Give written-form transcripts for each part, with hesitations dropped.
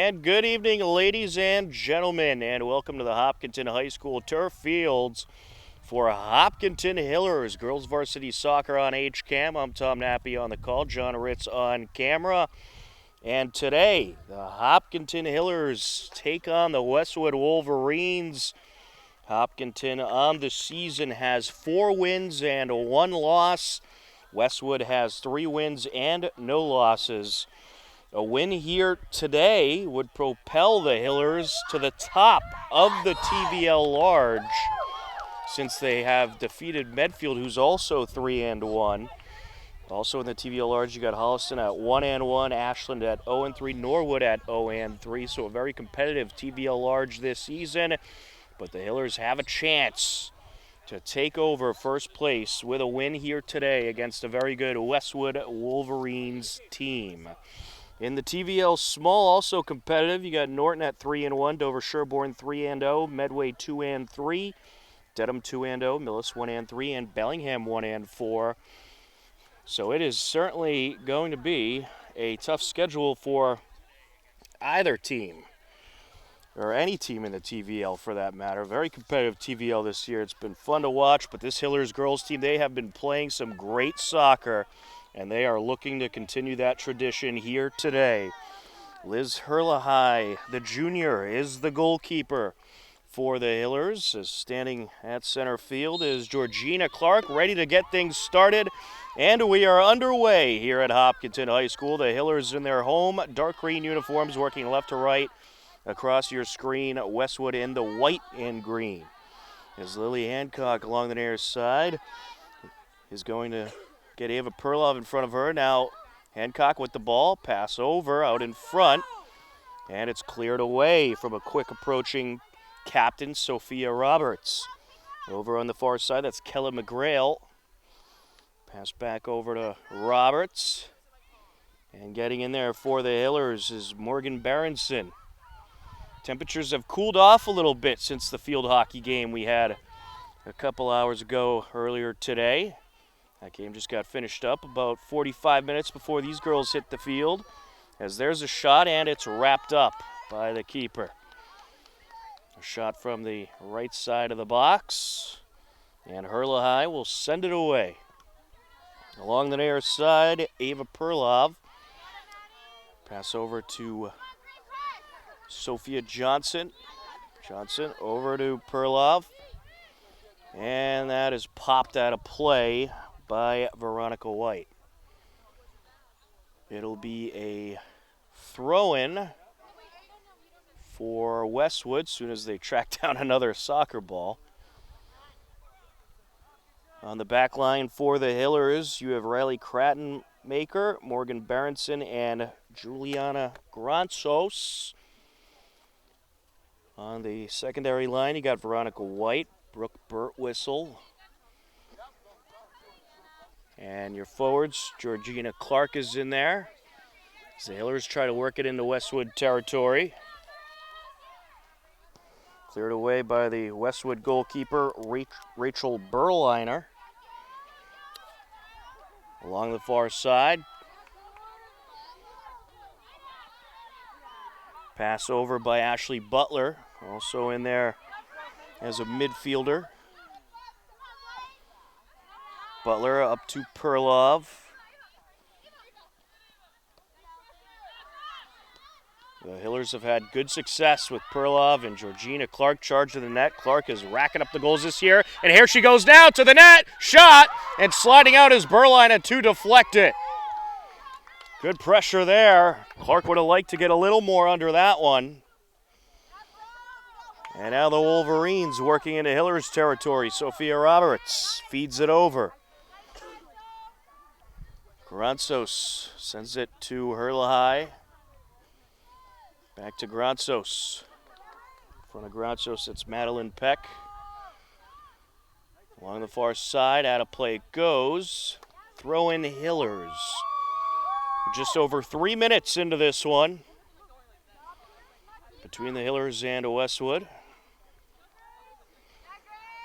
And good evening, ladies and gentlemen, and welcome to the Hopkinton High School turf fields for Hopkinton Hillers girls varsity soccer on HCAM. I'm Tom Nappy on the call, John Ritz on camera. And today, the Hopkinton Hillers take on the Westwood Wolverines. Hopkinton on the season has 4 wins and 1 loss. Westwood has 3 wins and no losses. A win here today would propel the Hillers to the top of the TVL Large, since they have defeated Medfield, who's also 3-1. Also in the TVL Large, you got Holliston at 1-1, Ashland at 0-3, Norwood at 0-3. So a very competitive TVL Large this season. But the Hillers have a chance to take over first place with a win here today against a very good Westwood Wolverines team. In the TVL Small, also competitive, you got Norton at 3-1, Dover Sherborne 3-0, Medway 2-3, Dedham 2-0, Millis 1-3, and Bellingham 1-4. So it is certainly going to be a tough schedule for either team, or any team in the TVL for that matter. Very competitive TVL this year. It's been fun to watch, but this Hillers girls team, they have been playing some great soccer, and they are looking to continue that tradition here today. Liz Herlahai, the junior, is the goalkeeper for the Hillers. Standing at center field is Georgina Clark, ready to get things started. And we are underway here at Hopkinton High School. The Hillers in their home dark green uniforms, working left to right across your screen. Westwood in the white and green. As Lily Hancock along the near side is going to get Ava Perlov in front of her. Now Hancock with the ball, pass over out in front, and it's cleared away from a quick approaching captain, Sophia Roberts. Over on the far side, that's Kella McGrail. Pass back over to Roberts. And getting in there for the Hillers is Morgan Berenson. Temperatures have cooled off a little bit since the field hockey game we had a couple hours ago earlier today. That game just got finished up about 45 minutes before these girls hit the field. As there's a shot, and it's wrapped up by the keeper. A shot from the right side of the box, and Herlahai will send it away. Along the near side, Ava Perlov. Pass over to Sophia Johnson. Johnson over to Perlov. And that is popped out of play by Veronica White. It'll be a throw-in for Westwood as soon as they track down another soccer ball. On the back line for the Hillers, you have Riley Crattenmaker, Morgan Berenson, and Juliana Gransos. On the secondary line, you got Veronica White, Brooke Burtwhistle. And your forwards, Georgina Clark is in there. As the Hillers try to work it into Westwood territory. Cleared away by the Westwood goalkeeper, Rachel Berliner. Along the far side. Pass over by Ashley Butler, also in there as a midfielder. Butler up to Perlov. The Hillers have had good success with Perlov and Georgina Clark charged to the net. Clark is racking up the goals this year. And here she goes now to the net. Shot! And sliding out is Berliner to deflect it. Good pressure there. Clark would have liked to get a little more under that one. And now the Wolverines working into Hillers territory. Sophia Roberts feeds it over. Gransos sends it to Herlahai. Back to Gransos. In front of Gransos, it's Madeline Peck. Along the far side, out of play it goes. Throw in Hillers. Just over 3 minutes into this one between the Hillers and Westwood.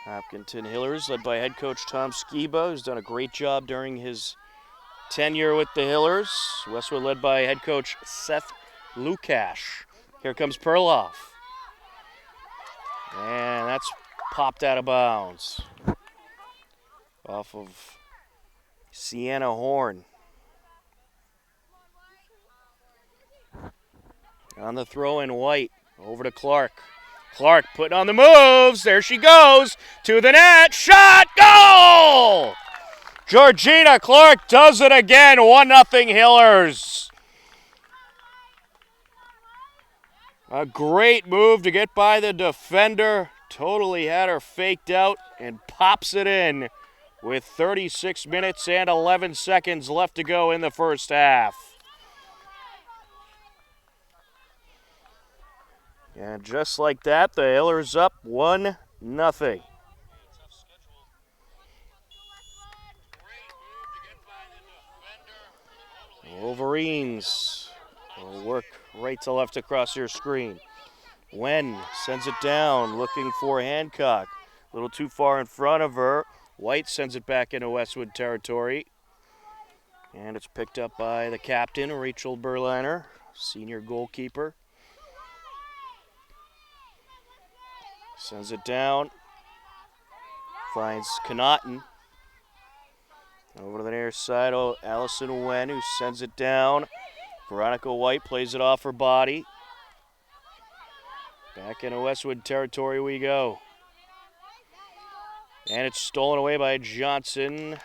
Hopkinton Hillers, led by head coach Tom Skiba, who's done a great job during his tenure with the Hillers. Westwood led by head coach Seth Lukash. Here comes Perloff. And that's popped out of bounds. Off of Sienna Horn. On the throw in, White. Over to Clark. Clark putting on the moves. There she goes. To the net. Shot. Goal! Georgina Clark does it again. 1-0 Hillers. A great move to get by the defender. Totally had her faked out and pops it in with 36 minutes and 11 seconds left to go in the first half. And just like that, the Hillers up 1-0. Wolverines will work right to left across your screen. Wen sends it down, looking for Hancock. A little too far in front of her. White sends it back into Westwood territory. And it's picked up by the captain, Rachel Berliner, senior goalkeeper. Sends it down. Finds Connaughton. Over to the near side, Allison Wen, who sends it down. Veronica White plays it off her body. Back into Westwood territory we go. And it's stolen away by Johnson,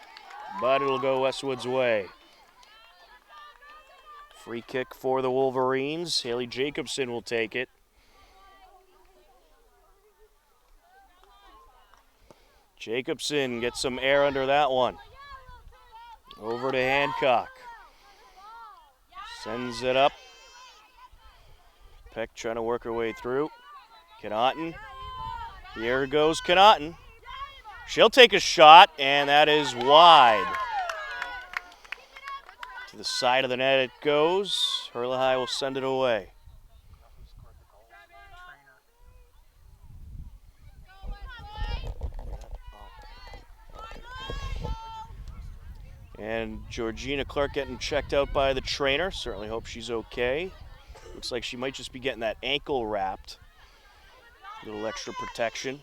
but it'll go Westwood's way. Free kick for the Wolverines. Haley Jacobson will take it. Jacobson gets some air under that one. Over to Hancock. Sends it up. Peck trying to work her way through. Connaughton. Here goes Connaughton. She'll take a shot, and that is wide. To the side of the net it goes. Hurley will send it away. And Georgina Clark getting checked out by the trainer. Certainly hope she's okay. Looks like she might just be getting that ankle wrapped. A little extra protection.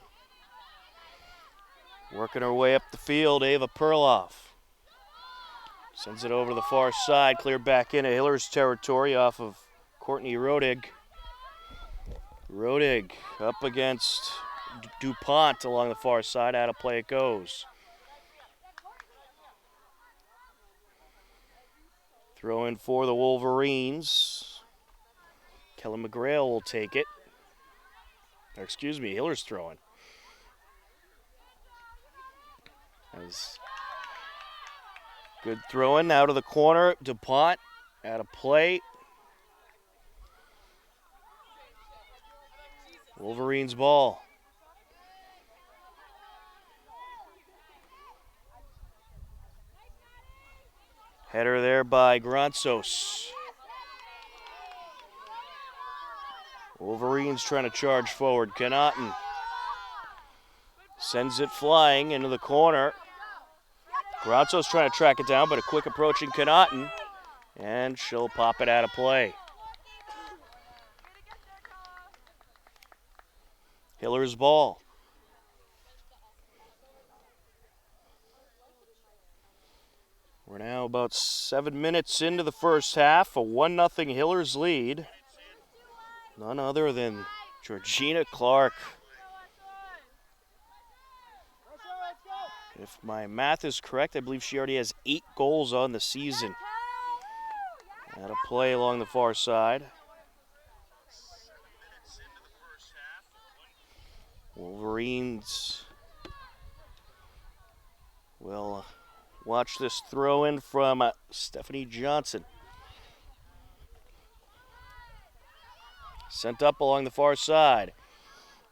Working her way up the field, Ava Perloff. Sends it over to the far side, cleared back into Hillers territory off of Courtney Rodig. Rodig up against DuPont along the far side. Out of play it goes. Throw in for the Wolverines. Kelly McGrail will take it. Or excuse me, Hiller's throwing. As good throwing out of the corner. DuPont out of play. Wolverines ball. Header there by Granzos. Wolverines trying to charge forward. Connaughton sends it flying into the corner. Granzos trying to track it down, but a quick approaching Connaughton, and she'll pop it out of play. Hiller's ball. We're now about 7 minutes into the first half, a 1-0 Hillers lead. None other than Georgina Clark. If my math is correct, I believe she already has 8 goals on the season. Out of play along the far side. Wolverines will watch this throw in from Stephanie Johnson. Sent up along the far side.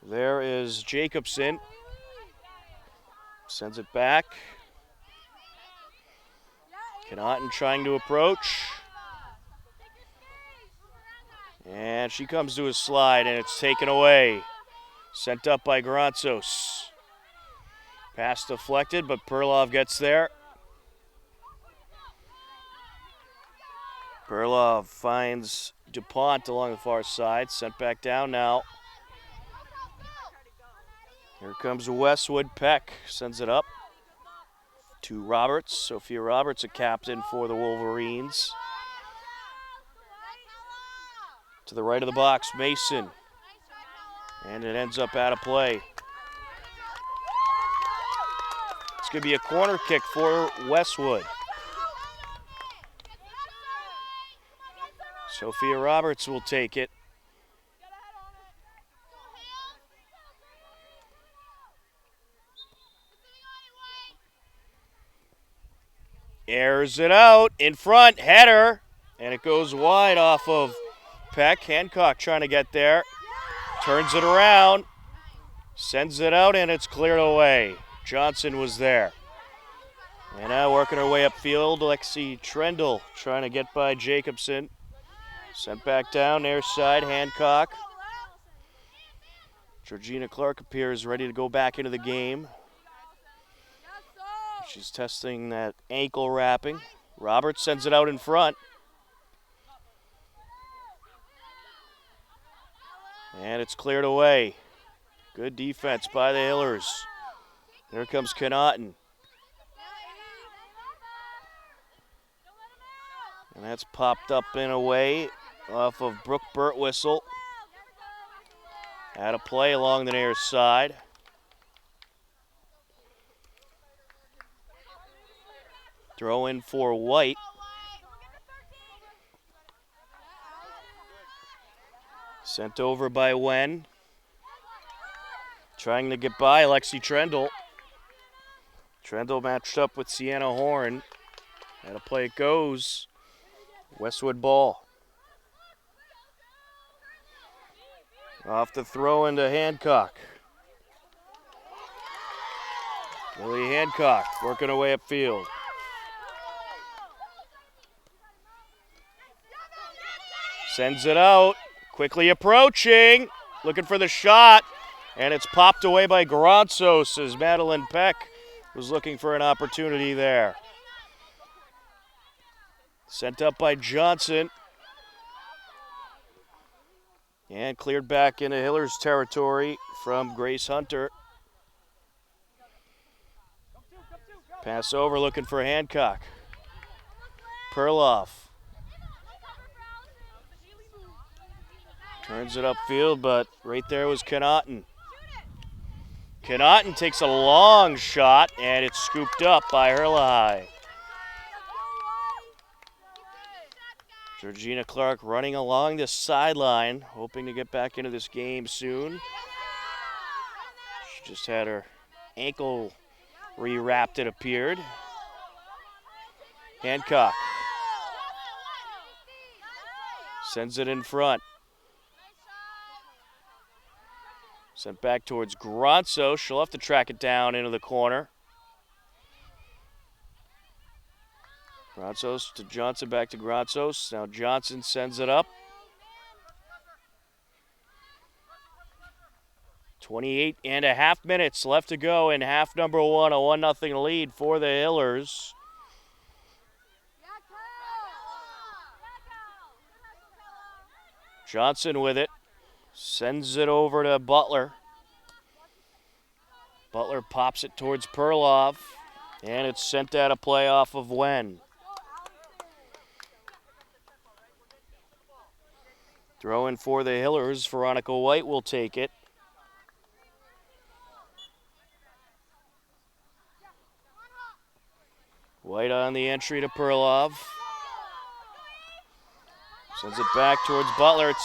There is Jacobson. Sends it back. Connaughton trying to approach. And she comes to a slide, and it's taken away. Sent up by Granzos. Pass deflected, but Perloff gets there. Perlov finds DuPont along the far side. Sent back down now. Here comes Westwood. Peck sends it up to Roberts. Sophia Roberts, a captain for the Wolverines. To the right of the box, Mason. And it ends up out of play. It's going to be a corner kick for Westwood. Sophia Roberts will take it. Airs it out in front, header, and it goes wide off of Peck. Hancock trying to get there. Turns it around, sends it out, and it's cleared away. Johnson was there. And now working her way upfield, Lexi Trendle trying to get by Jacobson. Sent back down, near side, Hancock. Georgina Clark appears ready to go back into the game. She's testing that ankle wrapping. Roberts sends it out in front. And it's cleared away. Good defense by the Hillers. Here comes Connaughton. And that's popped up and away off of Brooke Birtwistle. Out of play along the near side. Throw in for White. Sent over by Wen. Trying to get by Lexi Trendle. Trendle matched up with Sienna Horn. Out of play it goes. Westwood ball. Off the throw into Hancock. Lily Hancock working her way upfield. Sends it out. Quickly approaching. Looking for the shot. And it's popped away by Gronsos as Madeline Peck was looking for an opportunity there. Sent up by Johnson. And cleared back into Hiller's territory from Grace Hunter. Pass over looking for Hancock. Perloff. Turns it upfield, but right there was Connaughton. Connaughton takes a long shot, and it's scooped up by Herlahai. Georgina Clark running along the sideline, hoping to get back into this game soon. She just had her ankle rewrapped, it appeared. Hancock sends it in front. Sent back towards Gronso. She'll have to track it down into the corner. Gronsos to Johnson, back to Gronsos. Now Johnson sends it up. 28.5 minutes left to go in half number one. A 1-0 lead for the Hillers. Johnson with it. Sends it over to Butler. Butler pops it towards Perlov. And it's sent out of play off of Wen. Throw in for the Hillers. Veronica White will take it. White on the entry to Perlov. Sends it back towards Butler. It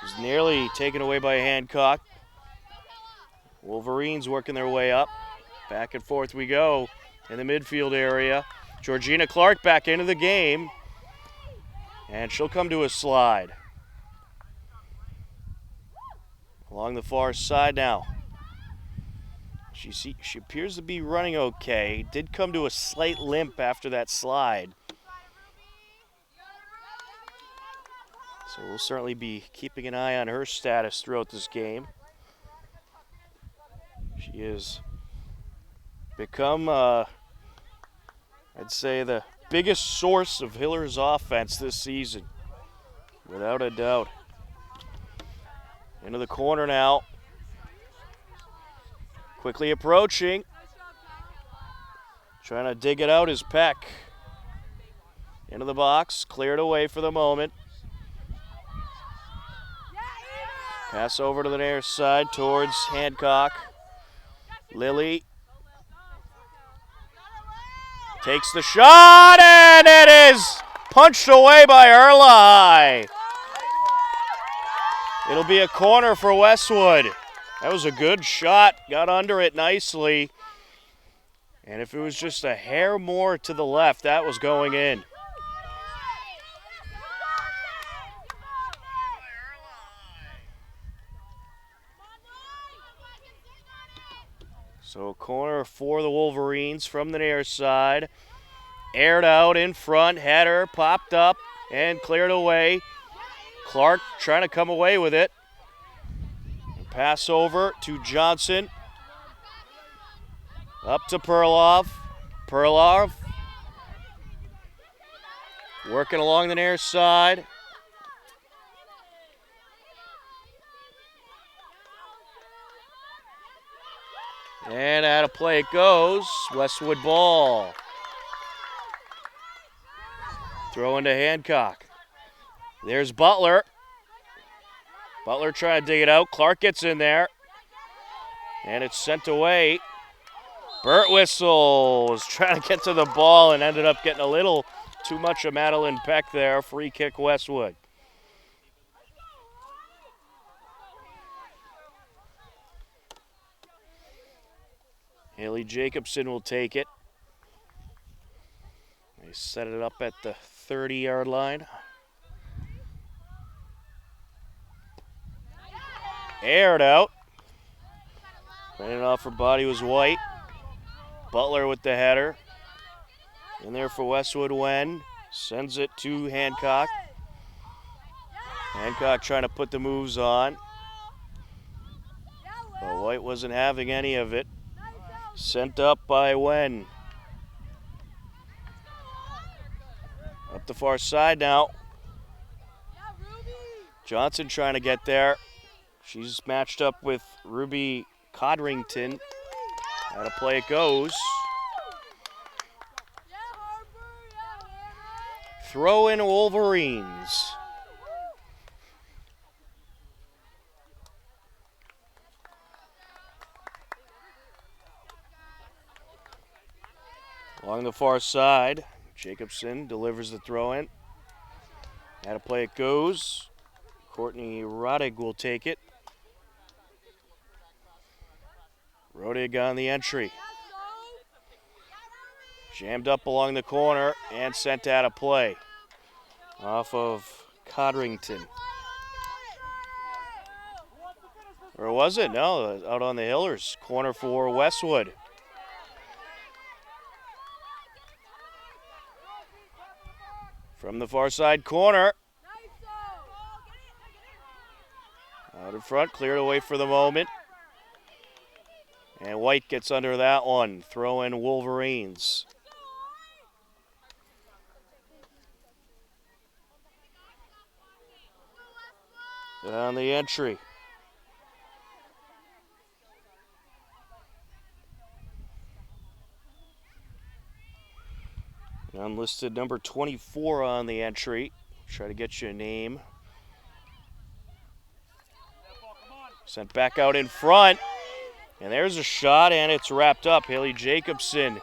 was nearly taken away by Hancock. Wolverines working their way up. Back and forth we go in the midfield area. Georgina Clark back into the game. And she'll come to a slide. Along the far side now. She appears to be running okay. Did come to a slight limp after that slide. So we'll certainly be keeping an eye on her status throughout this game. She has become, I'd say, the biggest source of Hiller's offense this season, without a doubt. Into the corner now. Quickly approaching. Trying to dig it out is Peck. Into the box, cleared away for the moment. Pass over to the near side towards Hancock. Lilly takes the shot, and it is punched away by Erlai. It'll be a corner for Westwood. That was a good shot, got under it nicely. And if it was just a hair more to the left, that was going in. So a corner for the Wolverines from the near side. Aired out in front, header popped up and cleared away. Clark trying to come away with it. Pass over to Johnson. Up to Perlov. Perlov working along the near side. And out of play it goes. Westwood ball. Throw into Hancock. There's Butler. Butler trying to dig it out. Clark gets in there. And it's sent away. Birtwistle was trying to get to the ball and ended up getting a little too much of Madeline Peck there. Free kick Westwood. Haley Jacobson will take it. They set it up at the 30-yard line. Aired out. Landing off her body was White. Butler with the header. In there for Westwood Wen. Sends it to Hancock. Hancock trying to put the moves on. But White wasn't having any of it. Sent up by Wen. Up the far side now. Johnson trying to get there. She's matched up with Ruby Codrington. Out of play it goes. Throw in Wolverines. Along the far side, Jacobson delivers the throw in. Out of play it goes. Courtney Rodig will take it. Rodig on the entry. Jammed up along the corner and sent out of play. Off of Codrington. Or was it? No, out on the Hillers. Corner for Westwood. From the far side corner. Out in front, cleared away for the moment. And White gets under that one. Throw in Wolverines. On the entry. Unlisted number 24 on the entry. Try to get you a name. Sent back out in front. And there's a shot, and it's wrapped up. Haley Jacobson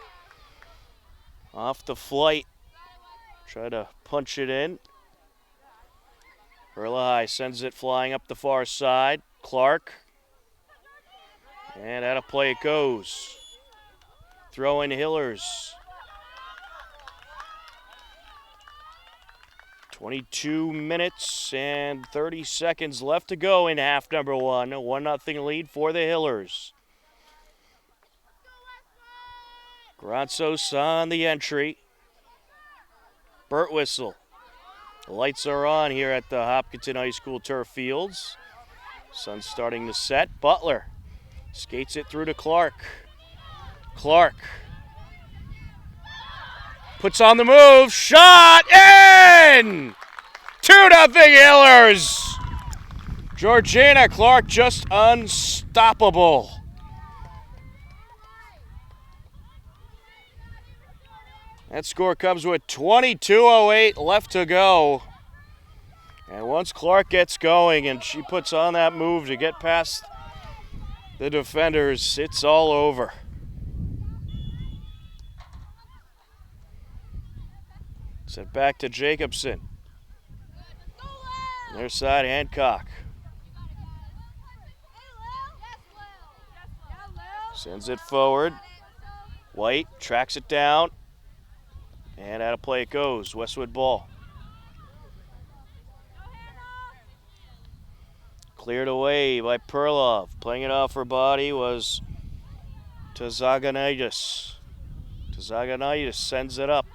off the flight. Try to punch it in. Erlai sends it flying up the far side. Clark. And out of play it goes. Throw in Hillers. 22 minutes and 30 seconds left to go in half number one. 1-0 lead for the Hillers. Granzos on the entry. Birtwistle. The lights are on here at the Hopkinton High School turf fields. Sun's starting to set. Butler skates it through to Clark. Clark Puts on the move. Shot in! 2-0 Hillers. Georgina Clark just unstoppable. That score comes with 22:08 left to go. And once Clark gets going and she puts on that move to get past the defenders, it's all over. Sent back to Jacobson. Their side, Hancock. Sends it forward. White tracks it down. And out of play it goes. Westwood ball. Cleared away by Perlov. Playing it off her body was Tzaganaitis. Tzaganaitis sends it up.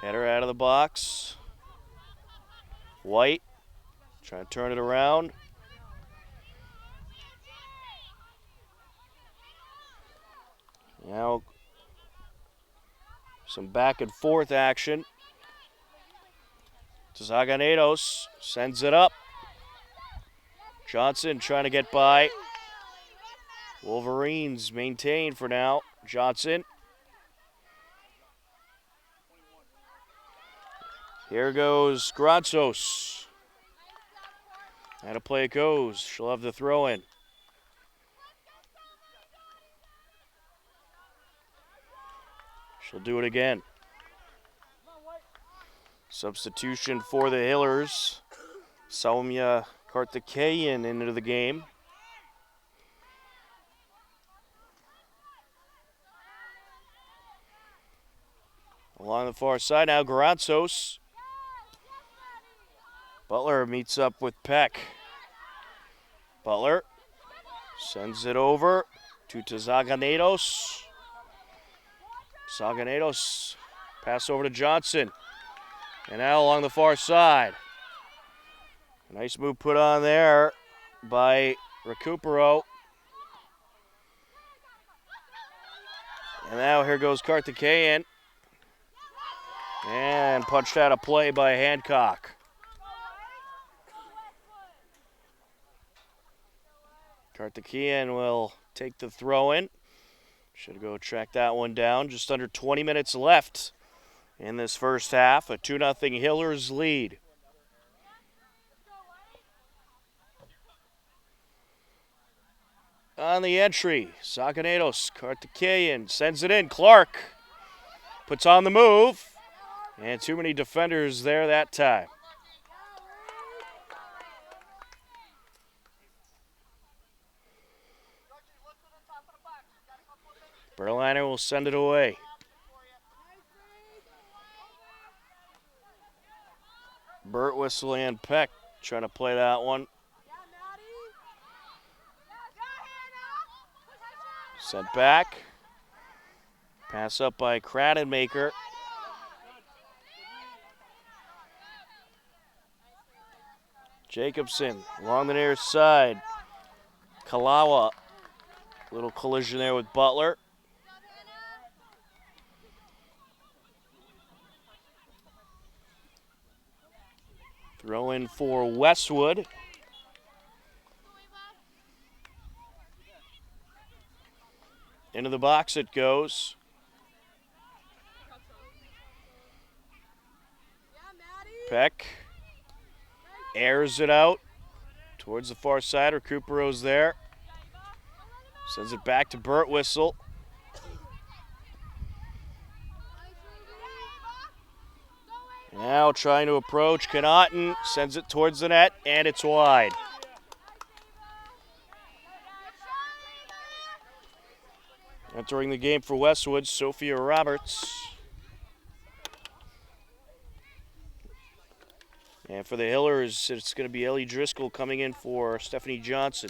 Header out of the box. White trying to turn it around. Now some back and forth action. Tzaganetos sends it up. Johnson trying to get by. Wolverines maintain for now. Johnson. Here goes Granzos. Out of play it goes. She'll have the throw in. She'll do it again. Substitution for the Hillers. Soumya Karthikeyan into the game. Along the far side now, Granzos. Butler meets up with Peck. Butler sends it over to Tzaganetos. Tzaganetos pass over to Johnson. And now along the far side. A nice move put on there by Recupero. And now here goes Karthikeyan. And punched out of play by Hancock. Karthikeyan will take the throw in. Should go track that one down. Just under 20 minutes left in this first half. A 2-0 Hillers lead. On the entry, Tzaganetos, Karthikeyan sends it in. Clark puts on the move. And too many defenders there that time. Berliner will send it away. Burt Whistle and Peck trying to play that one. Sent back. Pass up by Kradenmaker. Jacobson along the near side. Kalawa. Little collision there with Butler. Throw in for Westwood. Into the box it goes. Peck airs it out towards the far side. Recupero's there. Sends it back to Burt Whistle. Now trying to approach. Connaughton sends it towards the net, and it's wide. Entering the game for Westwood, Sophia Roberts. And for the Hillers, it's going to be Ellie Driscoll coming in for Stephanie Johnson.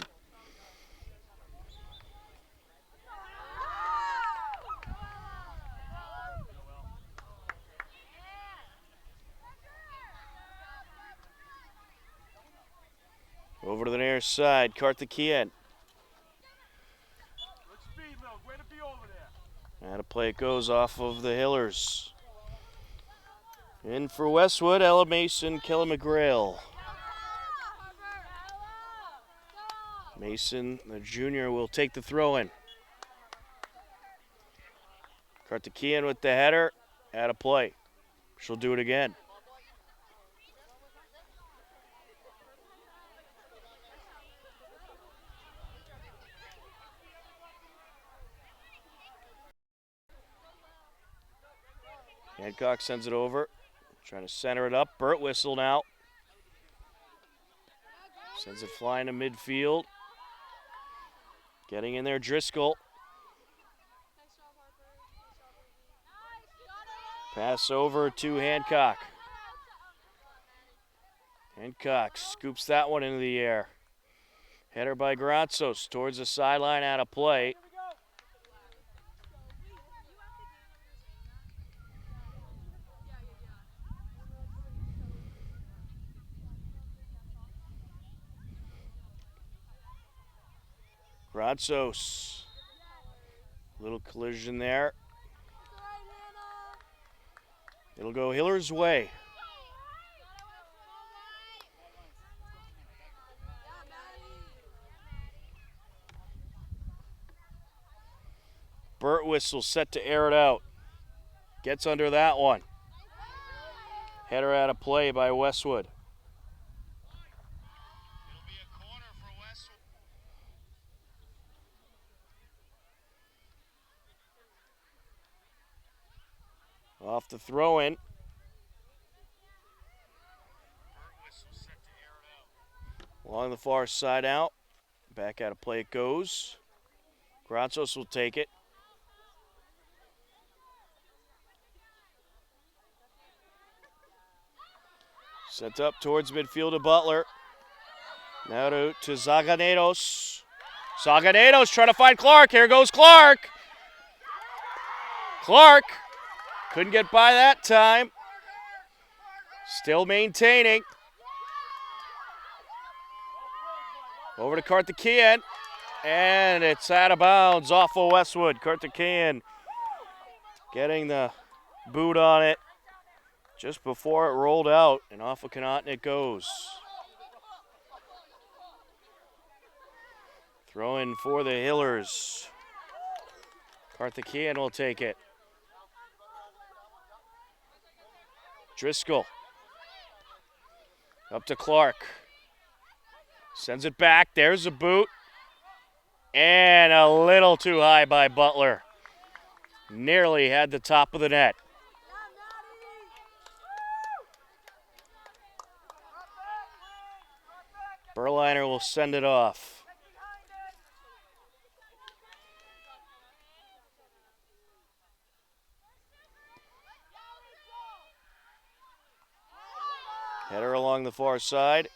Over to the near side, Karthikeyan. And a play it goes off of the Hillers. In for Westwood, Ella Mason, Kelly McGrail. Mason, the junior, will take the throw in. Karthikeyan with the header. At a play. She'll do it again. Hancock sends it over. Trying to center it up. Burt Whistle now. Sends it flying to midfield. Getting in there, Driscoll. Pass over to Hancock. Hancock scoops that one into the air. Header by Granzos towards the sideline, out of play. Granzos. Little collision there. It'll go Hiller's way. Burt Whistle set to air it out. Gets under that one. Header out of play by Westwood. It'll be a corner for Westwood. Off the throw-in. Along the far side out. Back out of play it goes. Granzos will take it. Sent up towards midfield to Butler. Now to Zaganedos. Zaganedos trying to find Clark. Here goes Clark. Clark couldn't get by that time. Still maintaining. Over to Karthikeyan. And it's out of bounds off of Westwood. Karthikeyan getting the boot on it just before it rolled out, and off of Connaughton it goes. Throw in for the Hillers. Karthikeyan will take it. Driscoll. Up to Clark. Sends it back. There's a boot. And a little too high by Butler. Nearly had the top of the net. Berliner will send it off. Header along the far side.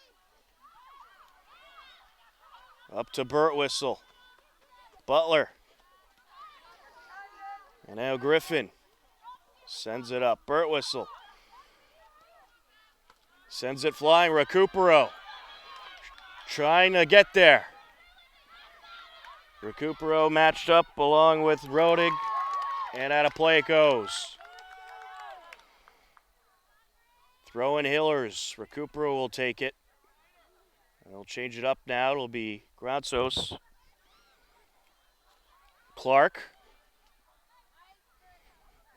Up to Burt Whistle. Butler. And now Griffin sends it up. Burt Whistle. Sends it flying. Recupero. Trying to get there. Recupero matched up along with Rodig. And out of play it goes. Throw in Hillers. Recupero will take it. They'll change it up now. It'll be Granzos. Clark.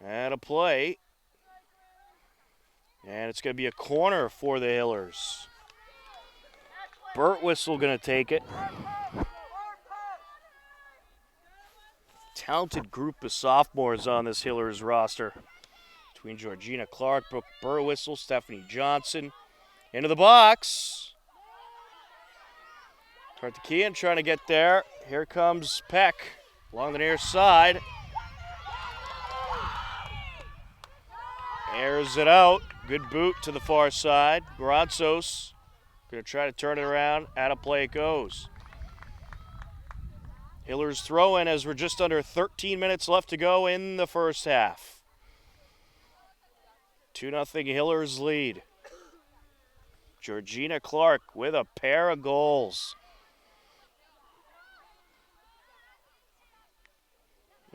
And a play. And it's going to be a corner for the Hillers. Burt Whistle going to take it. Talented group of sophomores on this Hillers roster. Between Georgina Clark, Brooke Burt Whistle, Stephanie Johnson. Into the box. Karthikeyan trying to get there. Here comes Peck along the near side. Airs it out. Good boot to the far side. Granzos going to try to turn it around. Out of play it goes. Hillers throw in as we're just under 13 minutes left to go in the first half. 2-0 Hillers lead. Georgina Clark with a pair of goals.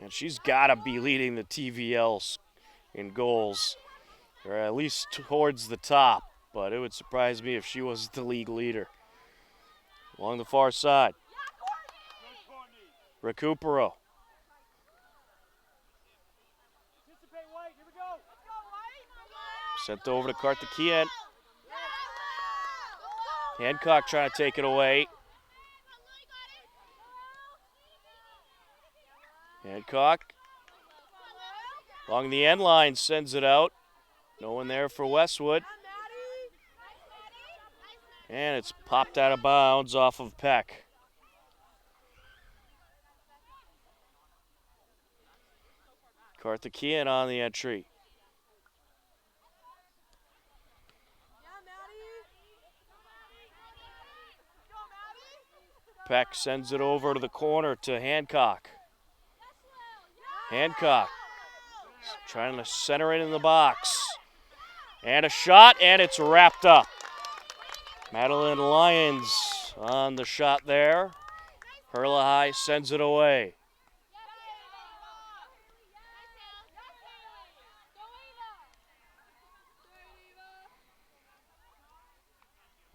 And she's got to be leading the TVLs in goals, or at least towards the top. But it would surprise me if she wasn't the league leader. Along the far side, Recupero. Sent over to Karthikeyan. Hancock trying to take it away. Hancock along the end line sends it out. No one there for Westwood. And it's popped out of bounds off of Peck. Karthikeyan on the entry. Peck sends it over to the corner to Hancock. Hancock trying to center it in the box. And a shot, and it's wrapped up. Madeline Lyons on the shot there. Herlahai sends it away.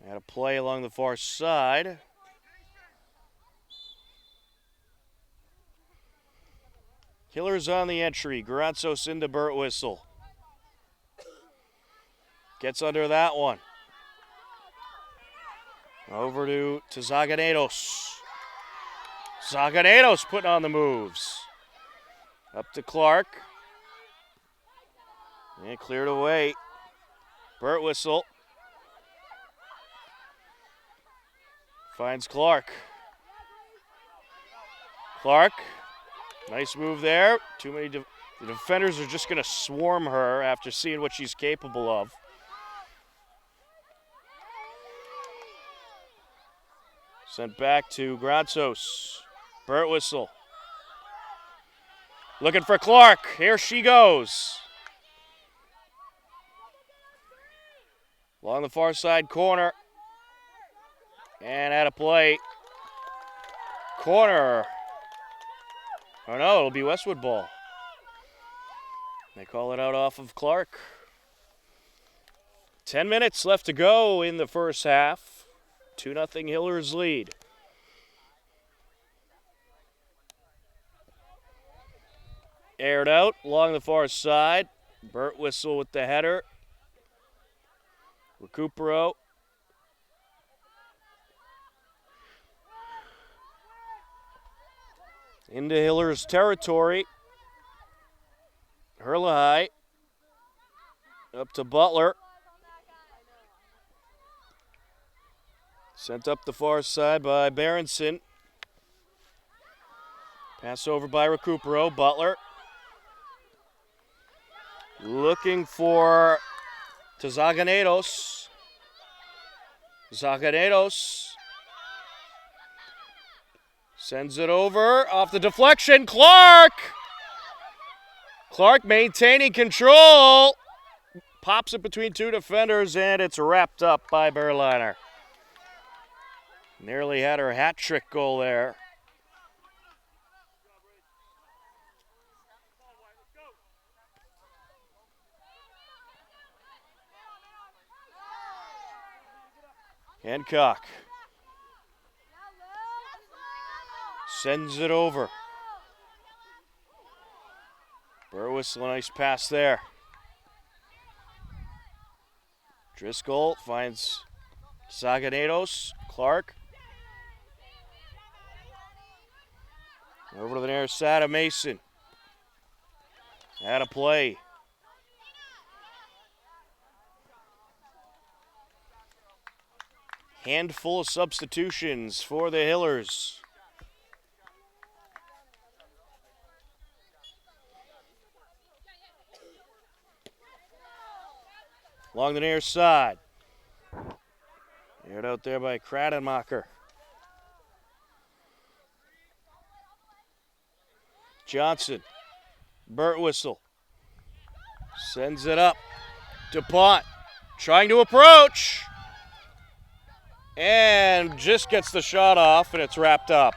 Had a play along the far side. Hillers on the entry. Garanzos into Birtwistle. Gets under that one. Over to Zaganedos. Zaganedos putting on the moves. Up to Clark. And cleared away. Birtwistle. Finds Clark. Clark. Nice move there. Too many. The defenders are just going to swarm her after seeing what she's capable of. Sent back to Granzos. Birtwistle. Looking for Clark. Here she goes. Along the far side corner. And at a play. Corner. Oh no, it'll be Westwood ball. They call it out off of Clark. 10 minutes left to go in the first half. 2-0 Hillers lead. Aired out along the far side. Birtwistle with the header. Recupero. Into Hillers territory. Herlahai. Up to Butler. Sent up the far side by Berenson. Pass over by Recupero. Butler. Looking for Zaganedos. Zaganedos. Sends it over, off the deflection, Clark! Clark maintaining control. Pops it between two defenders, and it's wrapped up by Berliner. Nearly had her hat trick goal there. Hancock. Sends it over. Birtwistle, a nice pass there. Driscoll finds Zaganedos. Clark. Over to the near side of Mason. Had a play. Handful of substitutions for the Hillers. Along the near side. Aired out there by Kradenmacher. Johnson. Birtwistle. Sends it up. DuPont trying to approach. And just gets the shot off, and it's wrapped up.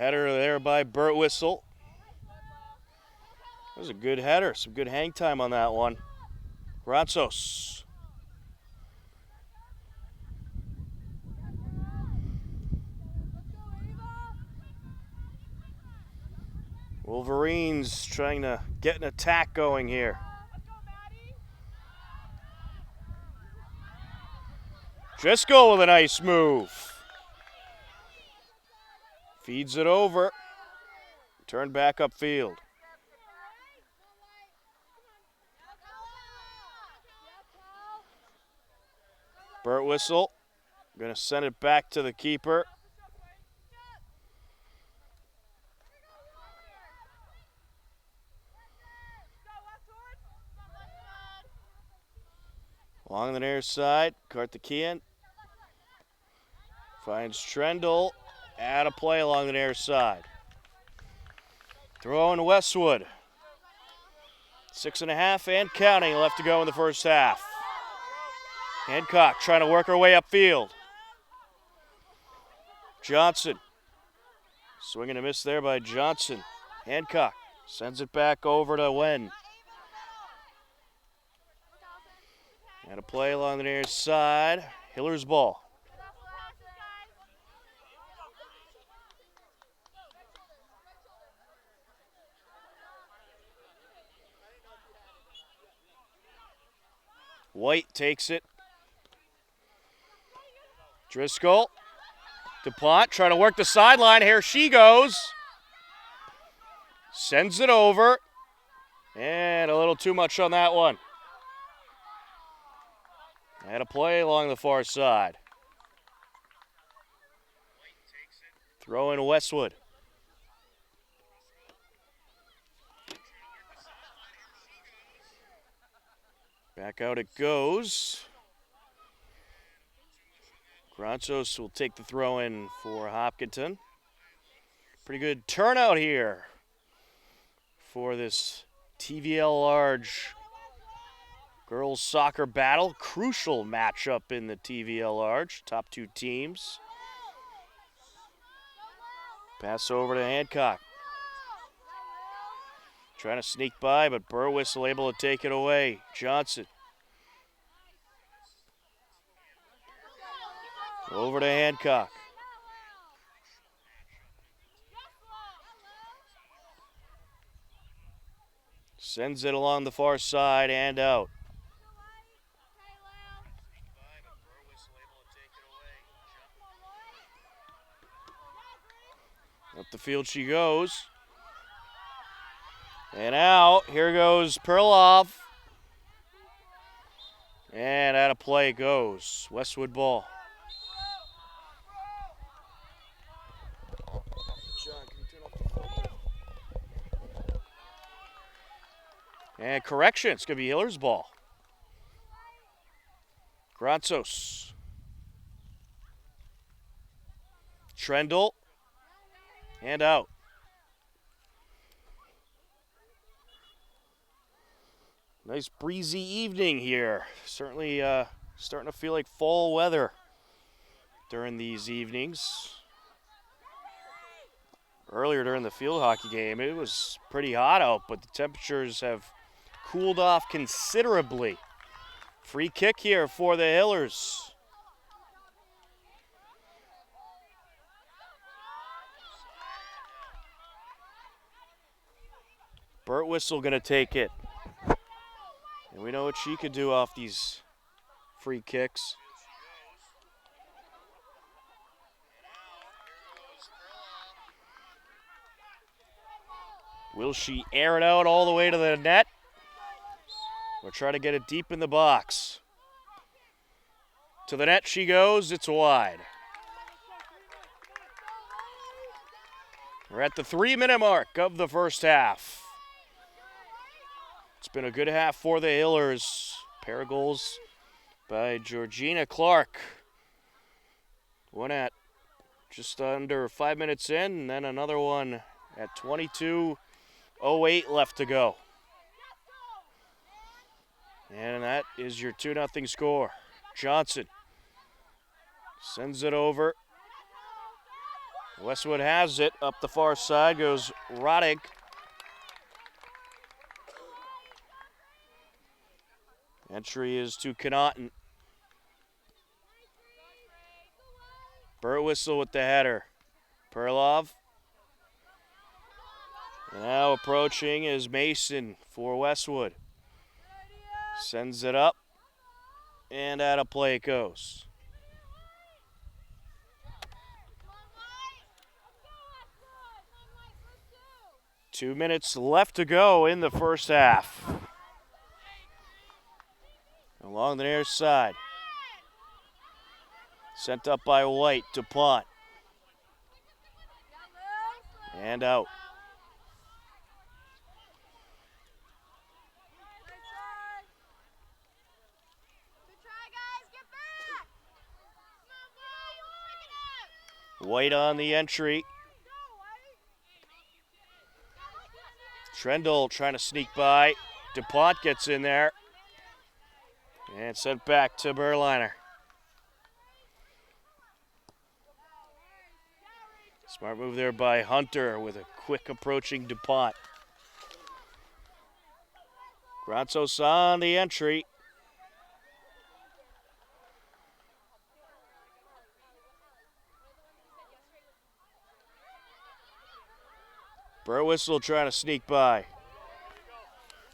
Header there by Burt Whistle. That was a good header. Some good hang time on that one. Granzos. Wolverines trying to get an attack going here. Driscoll with a nice move. Feeds it over. Turn back upfield. Burt Whistle going to send it back to the keeper. Along the near side, Karthikeyan finds Trendle. Add a play along the near side. Throw in Westwood. 6.5 and counting left to go in the first half. Hancock trying to work her way upfield. Johnson. Swing and a miss there by Johnson. Hancock sends it back over to Wen. And a play along the near side. Hiller's ball. White takes it. Driscoll. DuPont trying to work the sideline. Here she goes. Sends it over. And a little too much on that one. And a play along the far side. Throw in Westwood. Back out it goes. Granzos will take the throw in for Hopkinton. Pretty good turnout here for this TVL Large girls soccer battle. Crucial matchup in the TVL Large. Top two teams. Pass over to Hancock. Trying to sneak by, but Burt Whistle able to take it away. Johnson. Over to Hancock. Sends it along the far side and out. Up the field she goes. And out. Here goes Perloff. And out of play goes. Westwood ball. And correction, it's going to be Hiller's ball. Granzos. Trendle. And out. Nice breezy evening here. Certainly starting to feel like fall weather during these evenings. Earlier during the field hockey game, it was pretty hot out, but the temperatures have cooled off considerably. Free kick here for the Hillers. Burt Whistle going to take it. And we know what she could do off these free kicks. Will she air it out all the way to the net? Or try to get it deep in the box? To the net she goes. It's wide. We're at the 3-minute mark of the first half. It's been a good half for the Hillers. Pair of goals by Georgina Clark. One at just under 5 minutes in, and then another one at 22:08 left to go. And that is your 2-0 score. Johnson sends it over. Westwood has it. Up the far side goes Roddick. Entry is to Connaughton. Burtwhistle with the header. Perlov. Now approaching is Mason for Westwood. Sends it up. And out of play it goes. Two minutes left to go in the first half. Along the near side. Sent up by White to Pont. And out. White on the entry. Trendle trying to sneak by. DuPont gets in there. And sent back to Berliner. Smart move there by Hunter with a quick approaching DuPont. Grantos on the entry. Burtwhistle trying to sneak by.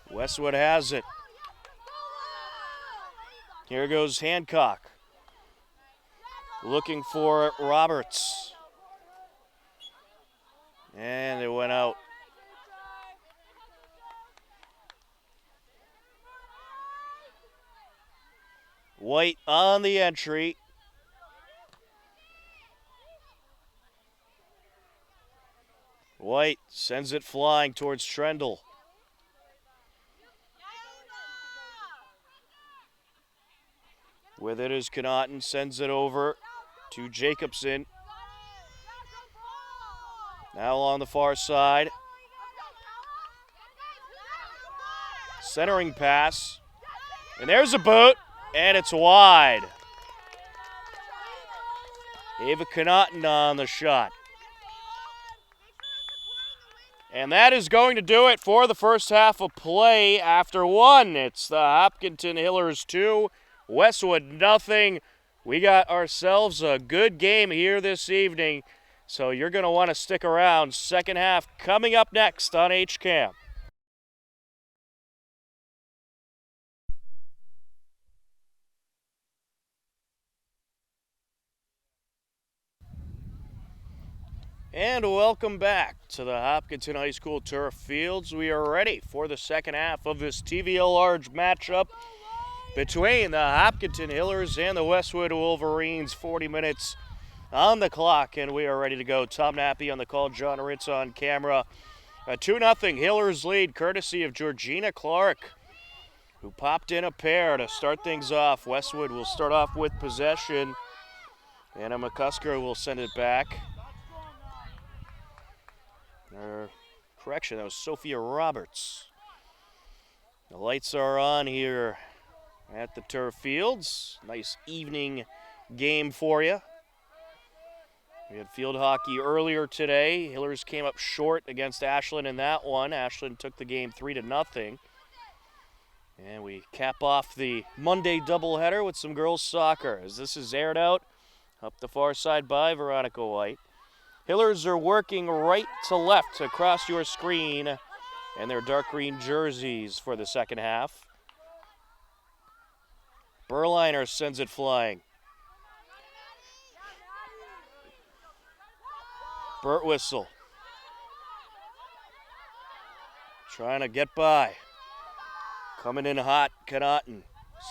Westwood has it. Here goes Hancock. Looking for Roberts. And it went out. White on the entry. White sends it flying towards Trendle. With it is Connaughton, sends it over to Jacobson. Now along the far side. Centering pass. And there's a boot, and it's wide. Ava Connaughton on the shot. And that is going to do it for the first half of play after one. It's the Hopkinton Hillers 2, Westwood nothing. We got ourselves a good game here this evening, so you're going to want to stick around. Second half coming up next on HCAM. And welcome back to the Hopkinton High School turf fields. We are ready for the second half of this TVL Large matchup between the Hopkinton Hillers and the Westwood Wolverines. 40 minutes on the clock, and we are ready to go. Tom Nappy on the call, John Ritz on camera. A 2-0 Hillers lead, courtesy of Georgina Clark, who popped in a pair to start things off. Westwood will start off with possession. Anna McCusker will send it back. Correction, that was Sophia Roberts. The lights are on here at the turf fields. Nice evening game for you. We had field hockey earlier today. Hillers came up short against Ashland in that one. Ashland took the game 3-0. And we cap off the Monday doubleheader with some girls soccer as this is aired out up the far side by Veronica White. Hillers are working right to left across your screen in their dark green jerseys for the second half. Berliner sends it flying. Burtwhistle trying to get by. Coming in hot, Connaughton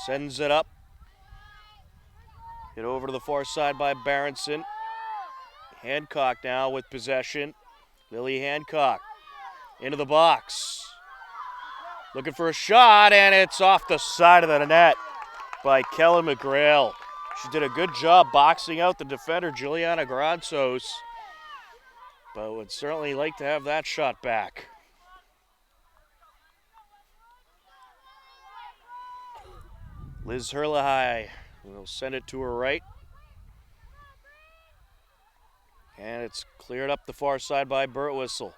sends it up. Hit over to the far side by Berenson. Hancock now with possession. Lily Hancock into the box. Looking for a shot, and it's off the side of the net by Kellen McGrail. She did a good job boxing out the defender, Juliana Gransos, but would certainly like to have that shot back. Liz Herlahai will send it to her right. And it's cleared up the far side by Burtwhistle.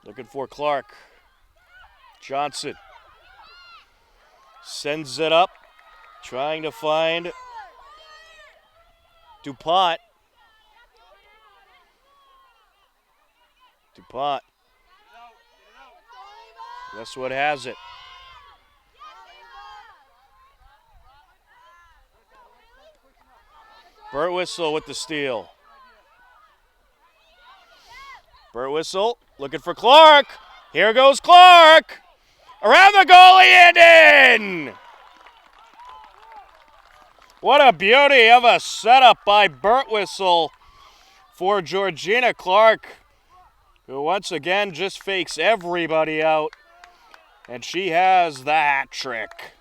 Looking for Clark. Johnson sends it up, trying to find DuPont. DuPont. Westwood has it. Burtwhistle with the steal. Burtwhistle looking for Clark. Here goes Clark. Around the goalie and in. What a beauty of a setup by Burtwhistle for Georgina Clark, who once again just fakes everybody out. And she has the hat trick.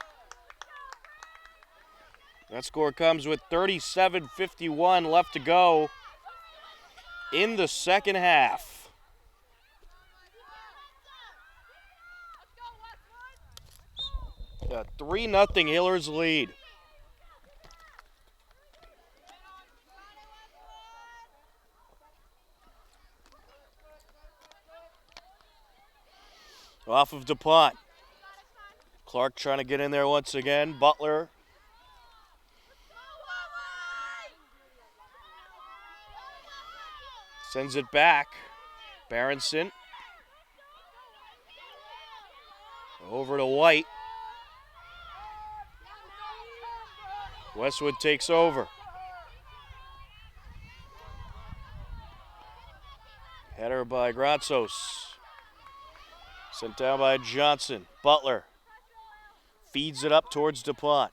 That score comes with 37:51 left to go in the second half. A 3-0 Hillers lead. Off of DuPont. Clark trying to get in there once again. Butler. Sends it back. Berenson. Over to White. Westwood takes over. Header by Granzos. Sent down by Johnson. Butler feeds it up towards DuPont.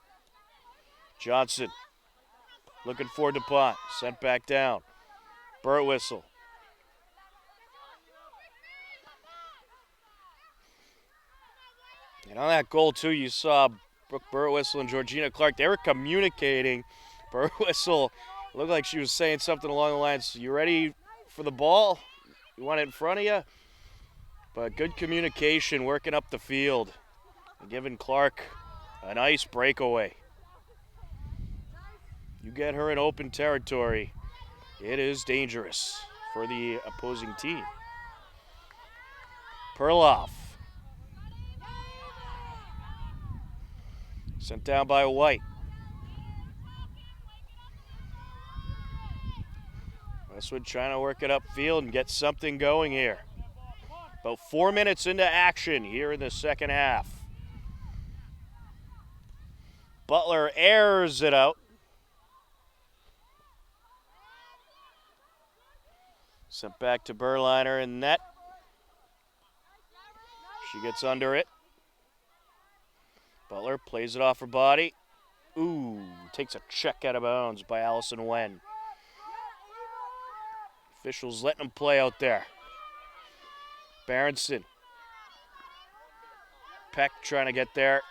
Johnson looking for DuPont. Sent back down. Burtwhistle. And on that goal, too, you saw Brooke Burtwhistle and Georgina Clark. They were communicating. Burtwhistle looked like she was saying something along the lines, you ready for the ball? You want it in front of you? But good communication working up the field and giving Clark a nice breakaway. You get her in open territory, it is dangerous for the opposing team. Perloff. Sent down by White. Westwood trying to work it upfield and get something going here. About 4 minutes into action here in the second half. Butler airs it out. Sent back to Berliner in net. She gets under it. Butler plays it off her body. Ooh, takes a check out of bounds by Allison Wen. Officials letting them play out there. Berenson. Peck trying to get there.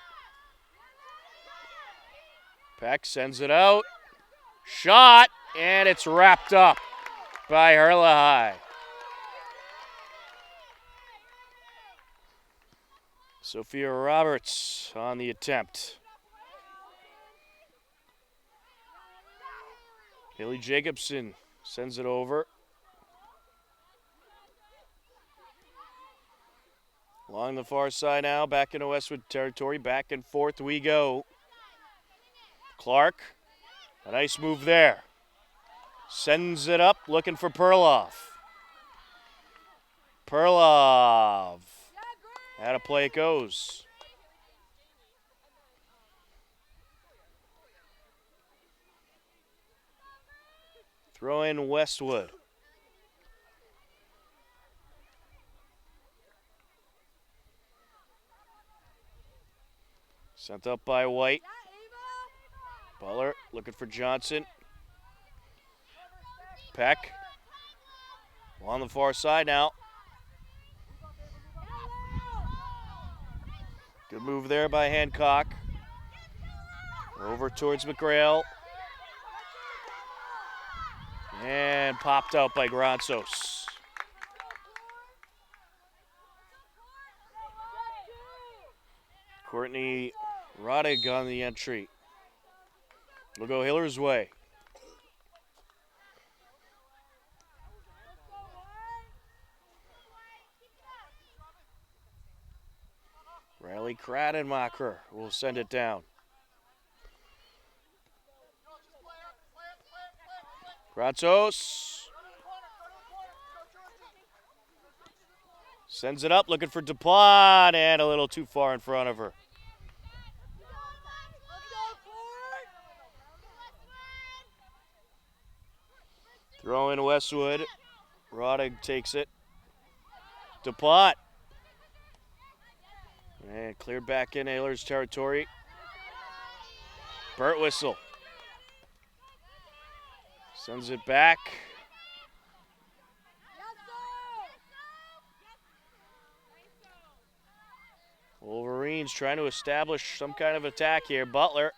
Peck sends it out. Shot, and it's wrapped up by Herlihy. Sophia Roberts on the attempt. Haley Jacobson sends it over. Along the far side now, back into Westwood territory. Back and forth we go. Clark, a nice move there. Sends it up, looking for Perloff. Perloff. How to play it goes. Throw in Westwood. Sent up by White. Butler looking for Johnson. Peck. On the far side now. Good move there by Hancock. Over towards McGrail. And popped out by Granzos. Courtney Roddick on the entry. We'll go Hiller's way. Kradenmacher will send it down. Grazos sends it up, looking for DuPont, and a little too far in front of her. Throw in Westwood. Roddig takes it. DuPont. And cleared back in Ayler's territory. Birtwistle. Sends it back. Wolverines trying to establish some kind of attack here. Butler.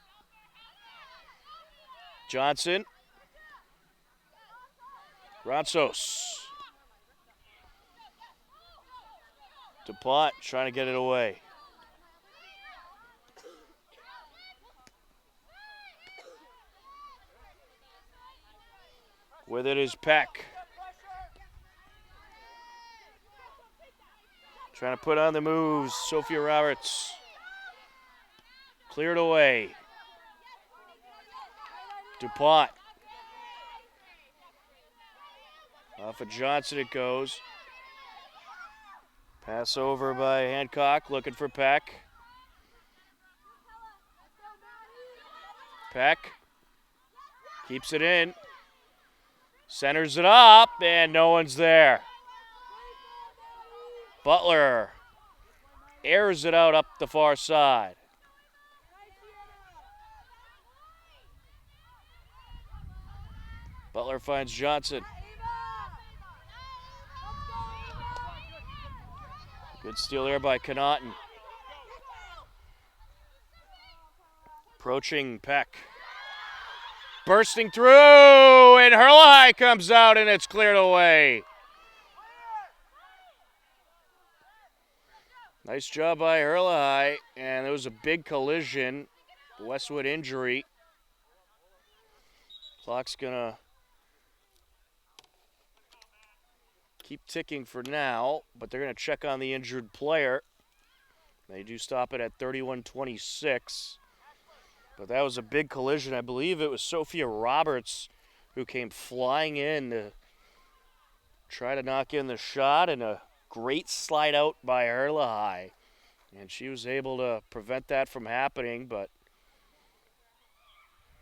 Johnson. Ronsos. DuPont trying to get it away. With it is Peck. Trying to put on the moves. Sophia Roberts. Cleared away. DuPont. Off of Johnson it goes. Pass over by Hancock, looking for Peck. Peck keeps it in. Centers it up, and no one's there. Butler airs it out up the far side. Butler finds Johnson. Good steal there by Connaughton. Approaching Peck. Bursting through, and Hurley comes out, and it's cleared away. Nice job by Hurley, and there was a big collision. Westwood injury. Clock's gonna keep ticking for now, but they're gonna check on the injured player. They do stop it at 31-26. But that was a big collision. I believe it was Sophia Roberts who came flying in to try to knock in the shot, and a great slide out by Hurley. And she was able to prevent that from happening, but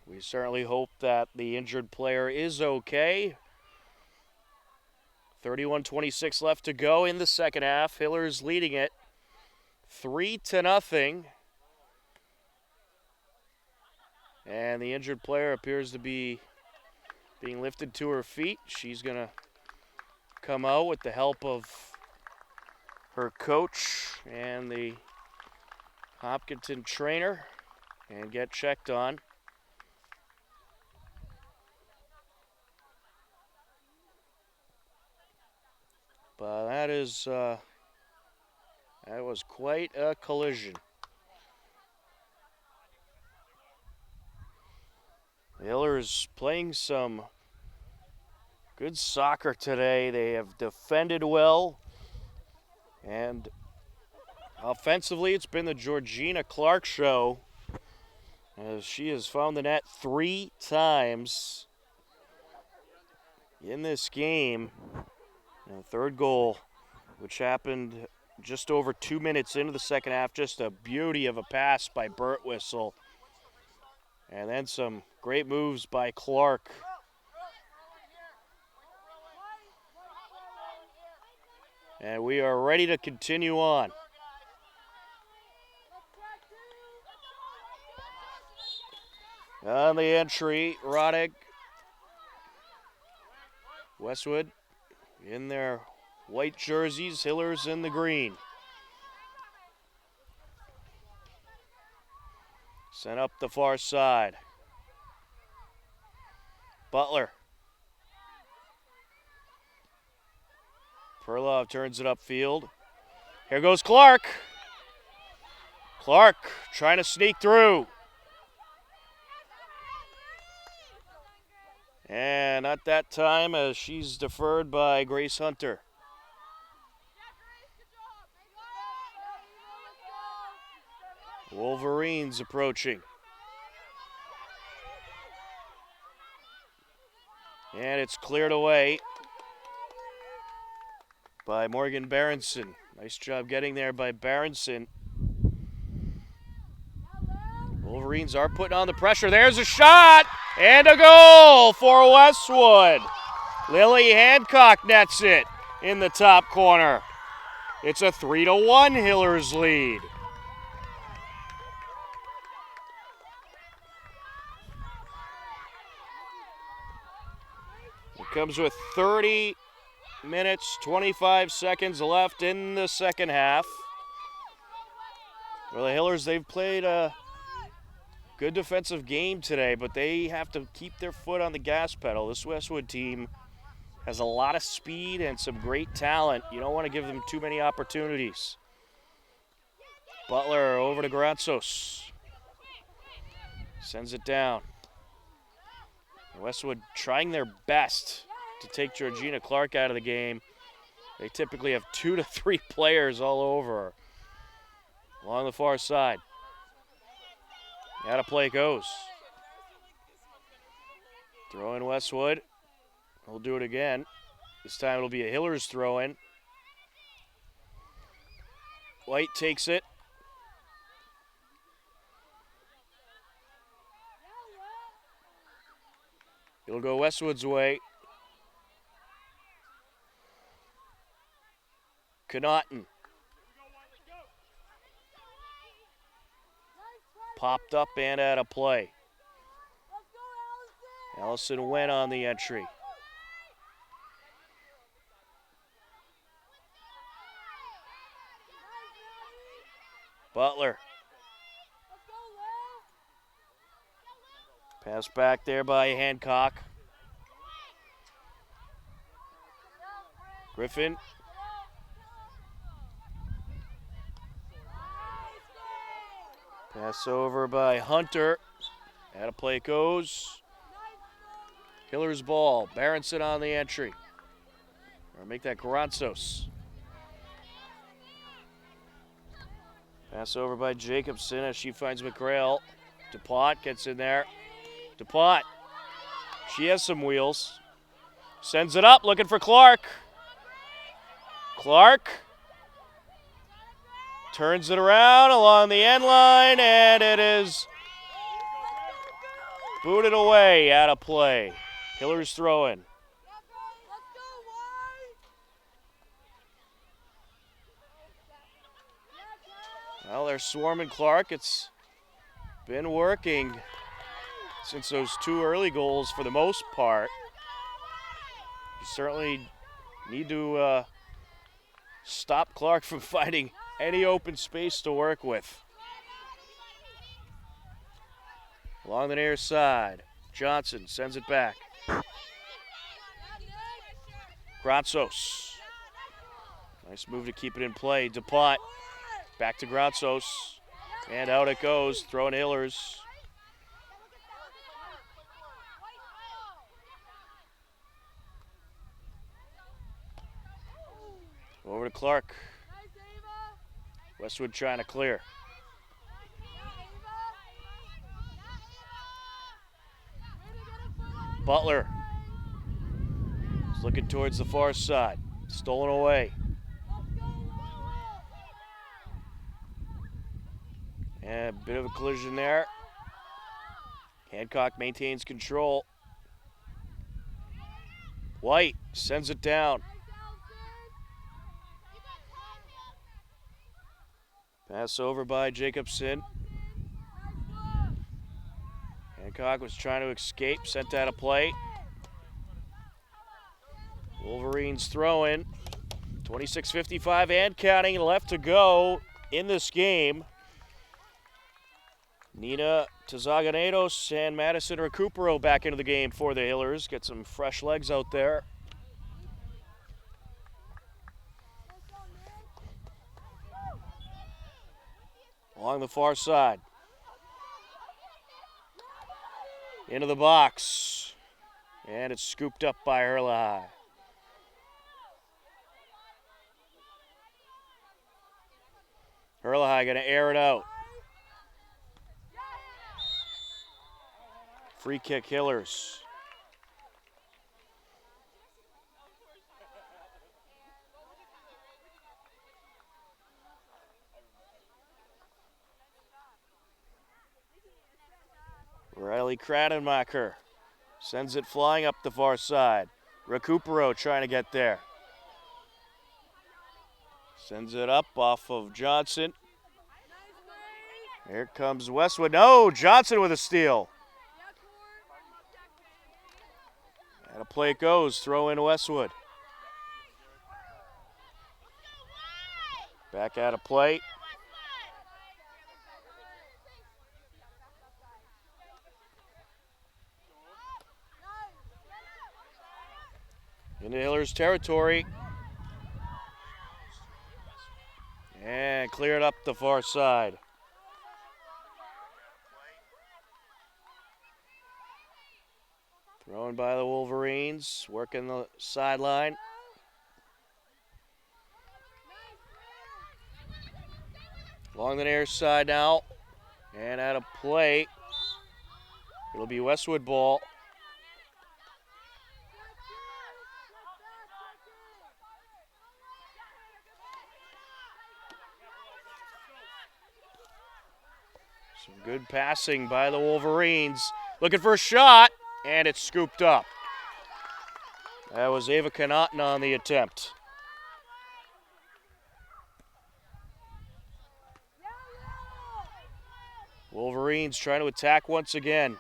we certainly hope that the injured player is okay. 31-26 left to go in the second half. Hillers leading it 3-0. And the injured player appears to be being lifted to her feet. She's going to come out with the help of her coach and the Hopkinton trainer and get checked on. But that was quite a collision. The Hillers playing some good soccer today. They have defended well, and offensively it's been the Georgina Clark show, as she has found the net 3 times in this game. And the third goal, which happened just over 2 minutes into the second half, just a beauty of a pass by Birtwistle. And then some great moves by Clark. And we are ready to continue on. On the entry, Roddig. Westwood in their white jerseys, Hillers in the green. Sent up the far side. Butler. Perlov turns it upfield. Here goes Clark. Clark trying to sneak through. And not that time, as she's deferred by Grace Hunter. Wolverines approaching. And it's cleared away by Morgan Berenson. Nice job getting there by Berenson. Wolverines are putting on the pressure. There's a shot and a goal for Westwood. Lily Hancock nets it in the top corner. It's a 3-1 Hillers lead. It comes with 30 minutes, 25 seconds left in the second half. Well, the Hillers, they've played a good defensive game today, but they have to keep their foot on the gas pedal. This Westwood team has a lot of speed and some great talent. You don't want to give them too many opportunities. Butler over to Granzos. Sends it down. Westwood trying their best to take Georgina Clark out of the game. They typically have 2 to 3 players all over her. Along the far side. Out of play goes. Throw in Westwood. We'll do it again. This time it'll be a Hillers throw in. White takes it. It'll go Westwood's way. Connaughton. Popped up and out of play. Allison went on the entry. Butler. Pass back there by Hancock. Griffin. Pass over by Hunter. Out of play it goes. Hillers ball. Berenson on the entry. Or make that Granzos. Pass over by Jacobson as she finds McGrail. DuPont gets in there. DuPont. She has some wheels. Sends it up, looking for Clark. Clark turns it around along the end line, and it is booted away out of play. Hillers throw in. Well, they're swarming Clark. It's been working since those 2 early goals for the most part. You certainly need to stop Clark from finding any open space to work with. Along the near side, Johnson sends it back. Granzos. Nice move to keep it in play. DuPont back to Granzos. And out it goes, throwing Hillers. Over to Clark. Westwood trying to clear. Butler is looking towards the far side. Stolen away. And a bit of a collision there. Hancock maintains control. White sends it down. Pass over by Jacobson. Hancock was trying to escape, sent out of play. Wolverines throw in. 26:55 and counting left to go in this game. Nina Tazaganedos and Madison Recupero back into the game for the Hillers. Get some fresh legs out there. Along the far side. Into the box. And it's scooped up by Herlahai. Herlahai going to air it out. Free kick, Hillers. Riley Kradenmacher sends it flying up the far side. Recupero trying to get there. Sends it up off of Johnson. Here comes Westwood. No, Johnson with a steal. And a play it goes. Throw in Westwood. Back out of play. Into Hillers territory. And cleared up the far side. Thrown by the Wolverines, working the sideline. Along the near side now, and out of play. It'll be Westwood ball. Some good passing by the Wolverines. Looking for a shot, and it's scooped up. That was Ava Connaughton on the attempt. Wolverines trying to attack once again.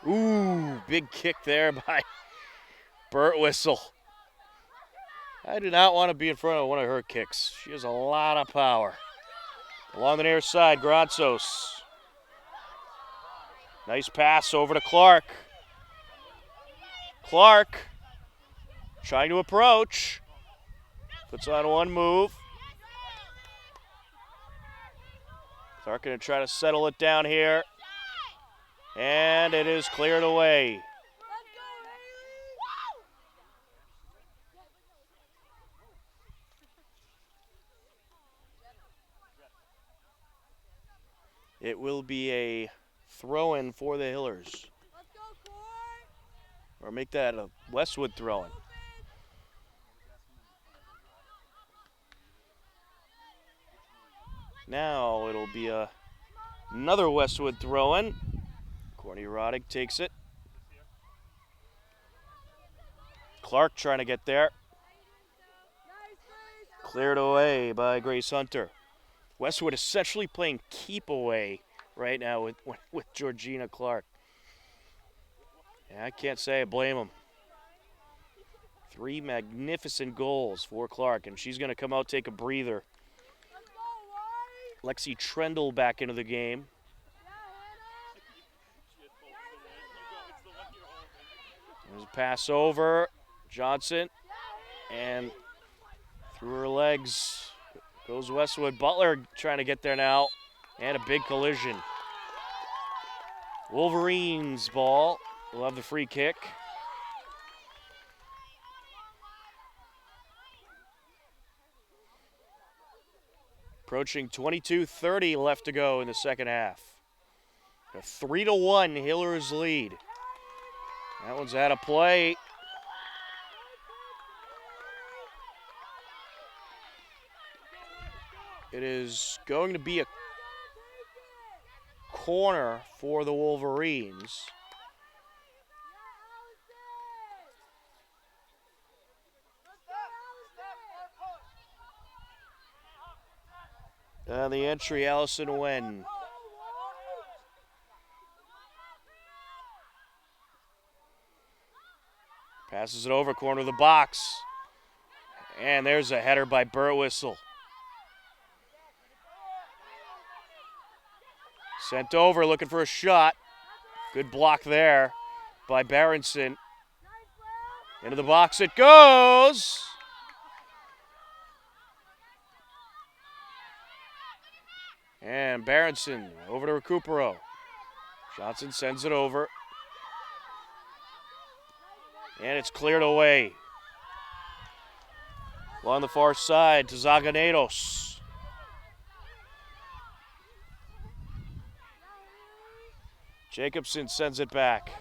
Ooh, big kick there by Birtwistle. I do not want to be in front of one of her kicks. She has a lot of power. Along the near side, Granzos. Nice pass over to Clark. Clark trying to approach. Puts on one move. Clark going to try to settle it down here. And it is cleared away. It will be a throw-in for the Hillers. Or make that a Westwood throw-in. Now it'll be another Westwood throw-in. Courtney Roddick takes it. Clark trying to get there. Cleared away by Grace Hunter. Westwood essentially playing keep away right now with Georgina Clark. Yeah, I can't say I blame him. 3 magnificent goals for Clark, and she's going to come out, take a breather. Lexi Trendle back into the game. There's a pass over. Johnson, and through her legs goes Westwood. Butler trying to get there now, and a big collision. Wolverines ball. We'll have the free kick. Approaching 22:30 left to go in the second half. A 3-1 Hillers lead. That one's out of play. It is going to be a corner for the Wolverines. The entry, Allison Wen. Passes it over, corner of the box. And there's a header by Birtwistle. Sent over, looking for a shot. Good block there by Berenson. Into the box it goes. And Berenson over to Recupero. Johnson sends it over. And it's cleared away. Along the far side to Zaganetos. Jacobson sends it back.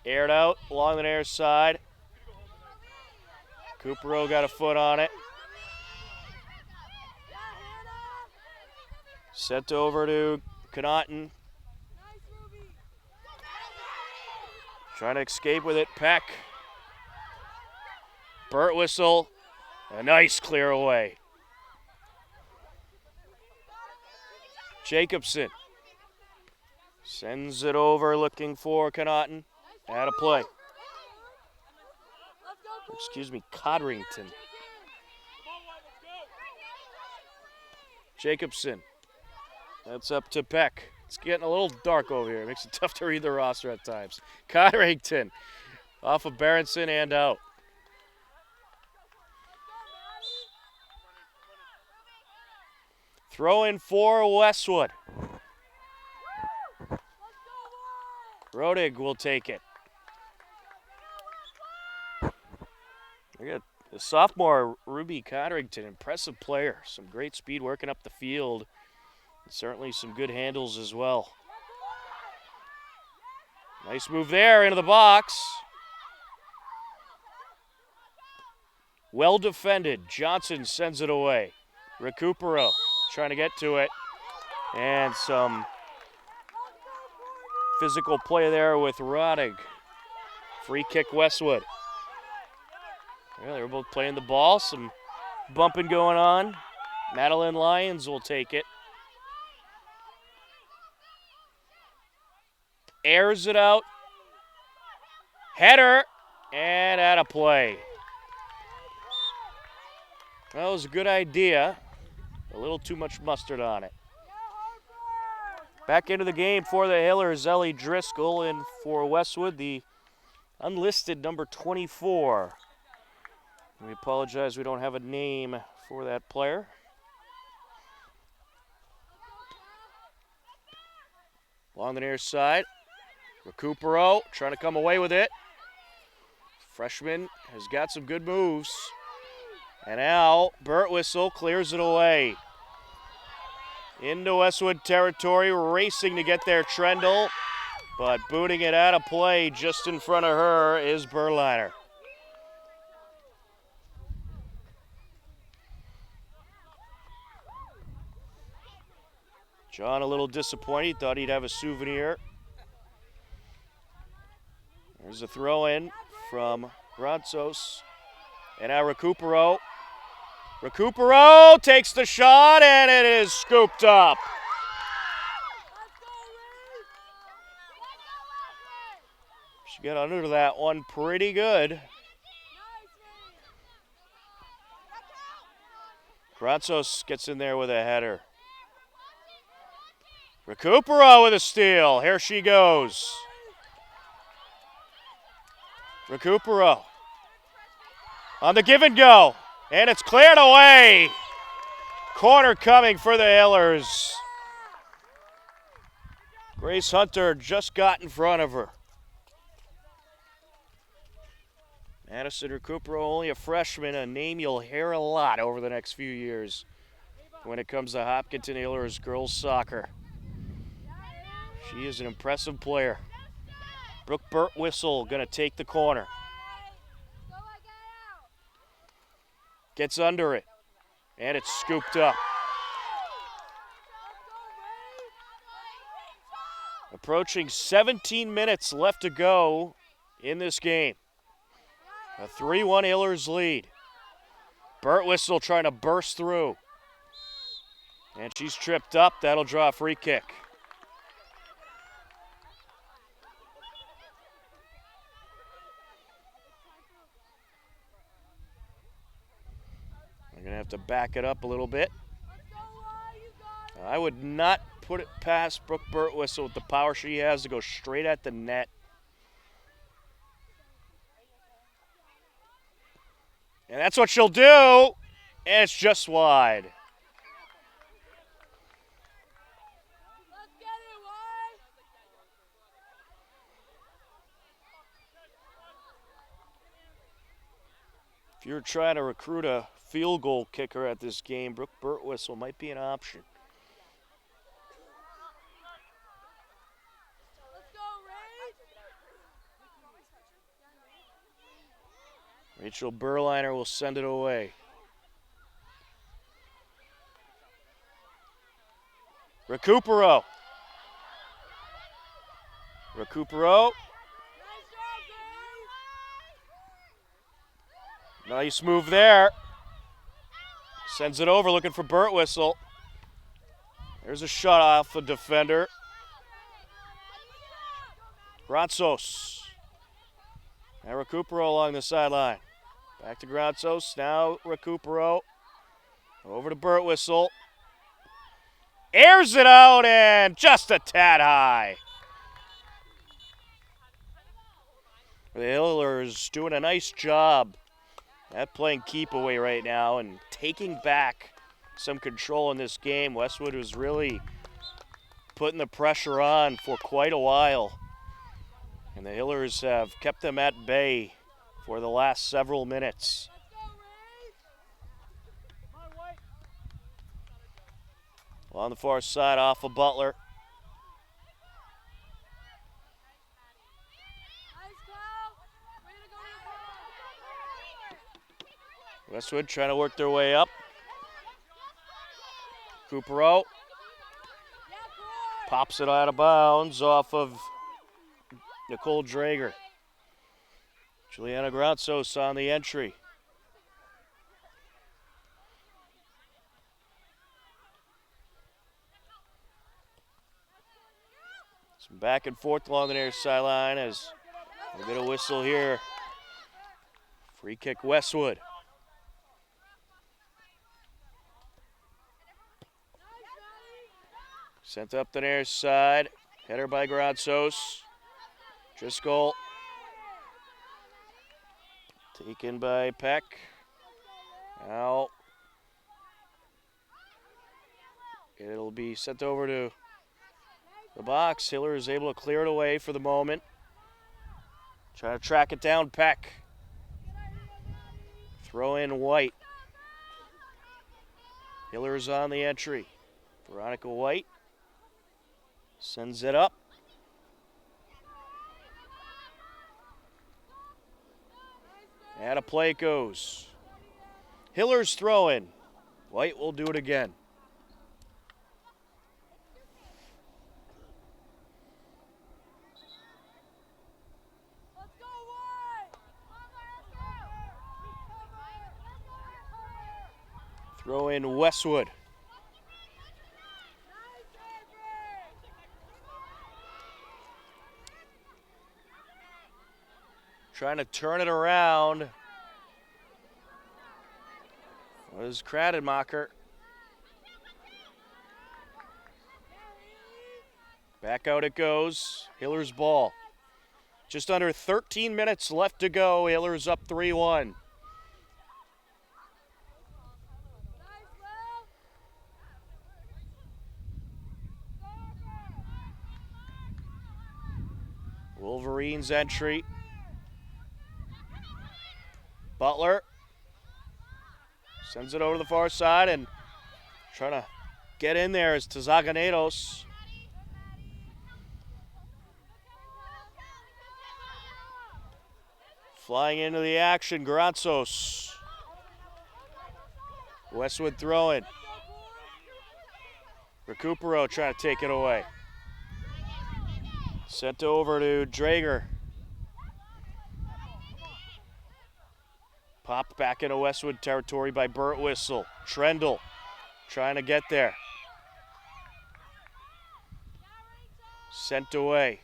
Aired out along the near side. Coopero got a foot on it. Sent over to Connaughton. Trying to escape with it, Peck. Birtwistle, a nice clear away. Jacobson sends it over looking for Connaughton. Out of play. Excuse me, Codrington. Jacobson. That's up to Peck. It's getting a little dark over here. It makes it tough to read the roster at times. Codrington off of Berenson and out. Throw in for Westwood. Rodig will take it. We got the sophomore Ruby Codrington, impressive player. Some great speed working up the field. And certainly some good handles as well. Nice move there into the box. Well defended. Johnson sends it away. Recupero trying to get to it. And some physical play there with Rodig. Free kick Westwood. Yeah, they were both playing the ball. Some bumping going on. Madeline Lyons will take it. Airs it out. Header. And out of play. That was a good idea. A little too much mustard on it. Back into the game for the Hillers, Ellie Driscoll, and for Westwood, the unlisted number 24. We apologize, we don't have a name for that player. Along the near side, Recupero trying to come away with it. Freshman has got some good moves. And now Birtwistle clears it away. Into Westwood territory, racing to get there, Trendle. But booting it out of play just in front of her is Berliner. John a little disappointed, thought he'd have a souvenir. There's a throw in from Ronsos. And now Recupero. Recupero takes the shot and it is scooped up. She got under that one pretty good. Ronsos gets in there with a header. Recupero with a steal. Here she goes. Recupero on the give and go. And it's cleared away. Corner coming for the Hillers. Grace Hunter just got in front of her. Madison Recupero, only a freshman, a name you'll hear a lot over the next few years when it comes to Hopkinton Hillers girls soccer. She is an impressive player. Brooke Birtwistle going to take the corner. Gets under it, and it's scooped up. Approaching 17 minutes left to go in this game. A 3-1 Hillers lead. Birtwistle trying to burst through. And she's tripped up. That'll draw a free kick. I'm going to have to back it up a little bit. I would not put it past Brooke Birtwistle with the power she has to go straight at the net. And that's what she'll do. And it's just wide. If you're trying to recruit a field goal kicker at this game, Brooke Birtwistle might be an option. Rachel Berliner will send it away. Recupero. Nice move there. Sends it over, looking for Birtwistle. There's a shot off the defender. Granzos. Now Recupero along the sideline. Back to Granzos. Now Recupero. Over to Birtwistle. Airs it out and just a tad high. The Hillers doing a nice job at playing keep away right now and taking back some control in this game. Westwood was really putting the pressure on for quite a while. And the Hillers have kept them at bay for the last several minutes. On the far side off of Butler. Westwood trying to work their way up. Recupero pops it out of bounds off of Nicole Drager. Juliana Granzos on the entry. Some back and forth along the near sideline as we get a whistle here. Free kick Westwood. Sent up the near side. Header by Granzos. Driscoll. Taken by Peck. Now it'll be sent over to the box. Hiller is able to clear it away for the moment. Trying to track it down, Peck. Throw in White. Hiller is on the entry. Veronica White sends it up. And a play it goes. Hiller's throwing. White will do it again. Throw in Westwood. Trying to turn it around was Kradenmacher. Back out it goes. Hiller's ball. Just under 13 minutes left to go. Hiller's up 3-1. Wolverines entry. Butler sends it over to the far side and trying to get in there is Tazaganedos. Flying into the action, Granzos. Westwood throwing. Recupero trying to take it away. Sent over to Drager. Popped back into Westwood territory by Birtwistle. Trendle trying to get there. Sent away.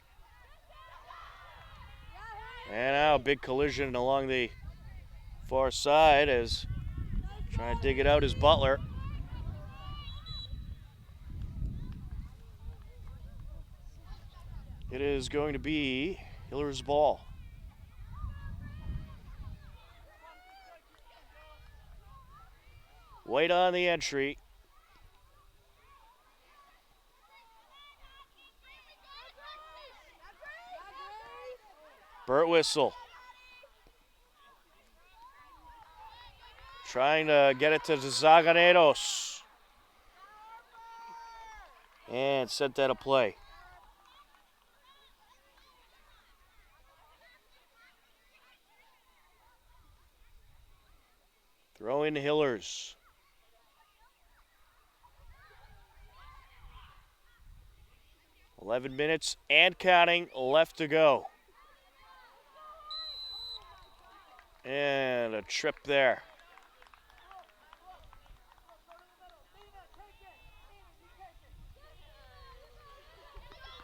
And now a big collision along the far side as trying to dig it out is Butler. It is going to be Hiller's ball. White on the entry. Birtwistle trying to get it to Zaganedos. And sent that a play. Throw in Hillers. .11 minutes and counting left to go. And a trip there.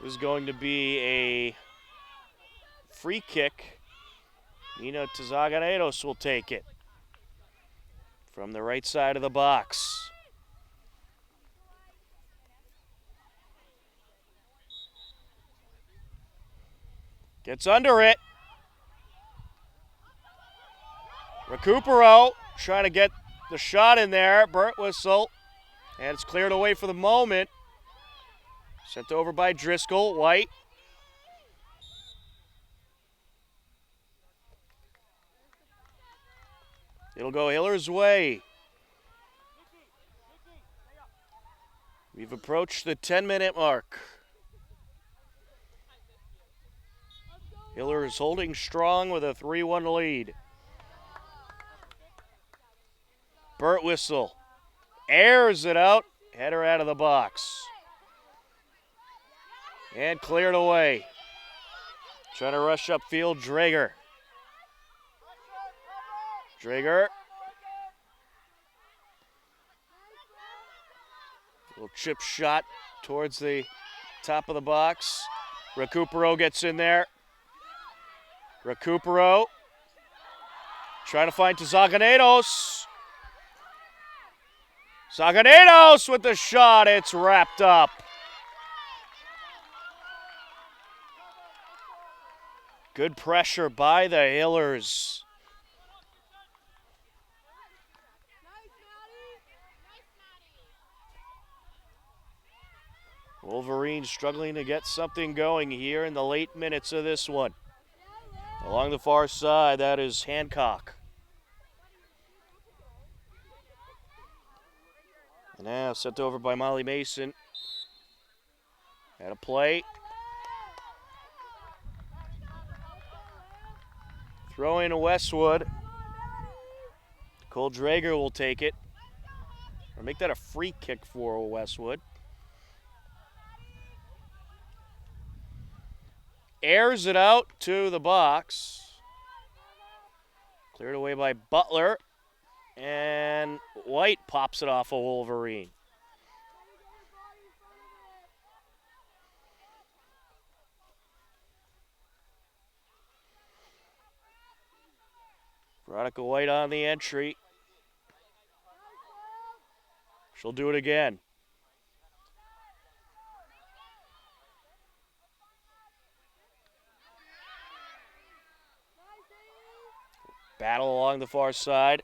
This is going to be a free kick. Nina Tazaganedos will take it from the right side of the box. Gets under it. Recupero trying to get the shot in there. Burt whistle. And it's cleared away for the moment. Sent over by Driscoll. White. It'll go Hiller's way. We've approached the 10-minute mark. Hiller is holding strong with a 3-1 lead. Burt whistle. Airs it out. Header out of the box. And cleared away. Trying to rush upfield, Drager. Drager. Little chip shot towards the top of the box. Recupero gets in there. Recupero. Trying to find Zaganedos. Zaganedos with the shot. It's wrapped up. Good pressure by the Hillers. Wolverines struggling to get something going here in the late minutes of this one. Along the far side, that is Hancock. And now sent over by Molly Mason. Had a play. Throw in Westwood. Cole Drager will take it. Or make that a free kick for Westwood. Airs it out to the box. Cleared away by Butler. And White pops it off a Wolverine. Veronica White on the entry. She'll do it again. Battle along the far side.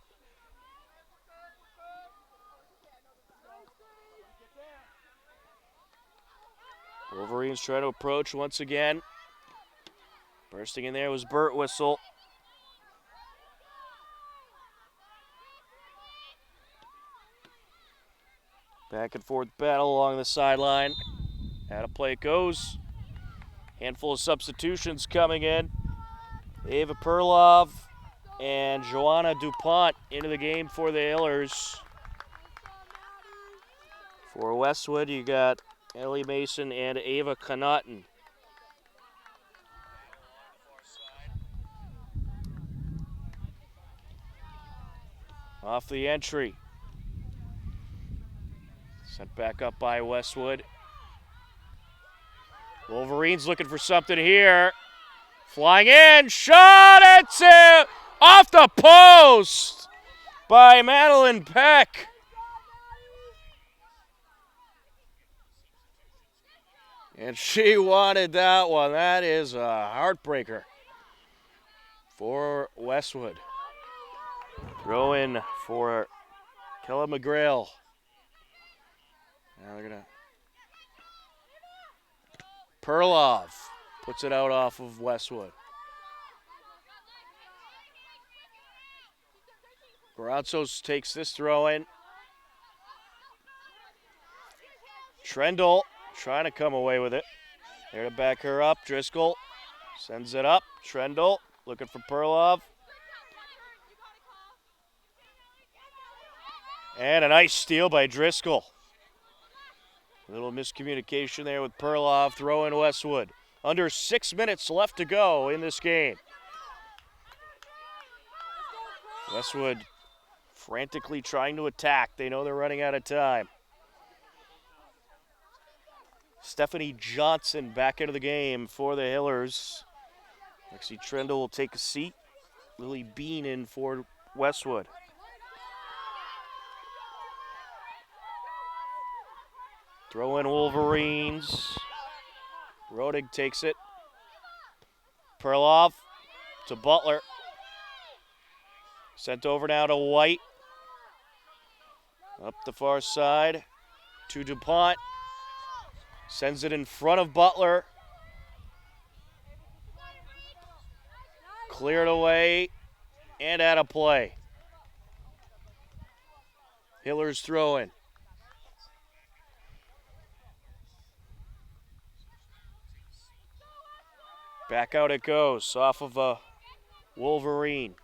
Wolverines try to approach once again. Bursting in there was Burt Whistle. Back and forth battle along the sideline. Out of play it goes. Handful of substitutions coming in. Ava Perlov and Joanna DuPont into the game for the Hillers. For Westwood, you got Ellie Mason and Ava Connaughton. Off the entry. Sent back up by Westwood. Wolverines looking for something here. Flying in, shot, it's off the post by Madeline Peck. And she wanted that one. That is a heartbreaker for Westwood. Throw in for Kella McGrail. Now they're going to... Perlov puts it out off of Westwood. Barazos takes this throw in. Trendle trying to come away with it. There to back her up. Driscoll sends it up. Trendle looking for Perlov. And a nice steal by Driscoll. A little miscommunication there with Perloff throwing Westwood. Under 6 minutes left to go in this game. Westwood frantically trying to attack. They know they're running out of time. Stephanie Johnson back into the game for the Hillers. Lexi Trendle will take a seat. Lily Bean in for Westwood. Throw in Wolverines. Rodig takes it. Perloff to Butler. Sent over now to White. Up the far side to DuPont. Sends it in front of Butler. Cleared away and out of play. Hillers throwing. Back out it goes off of a Wolverine.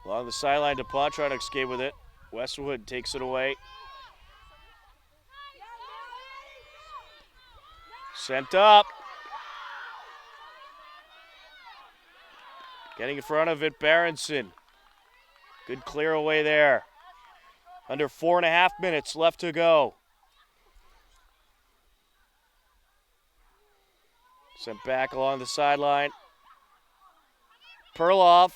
Along the sideline, DuPont trying to escape with it. Westwood takes it away. Sent up. Getting in front of it, Berenson. Good clear away there. Under 4.5 minutes left to go. Sent back along the sideline. Perloff.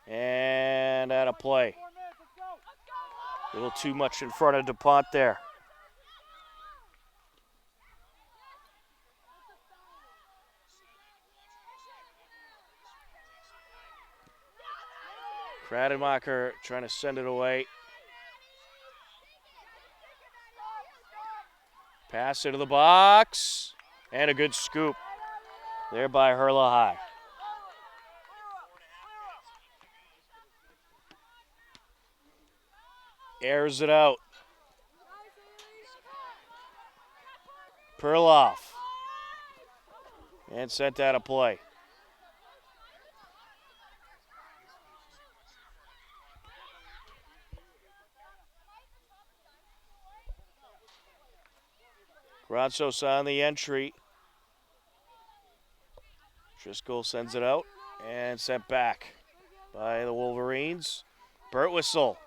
And out of play. A little too much in front of DuPont there. Kradenmacher trying to send it away. Pass into the box. And a good scoop there by Herla High. Airs it out. Perloff. And sent out of play. Gransos on the entry. Driscoll sends it out and sent back by the Wolverines. Birtwistle.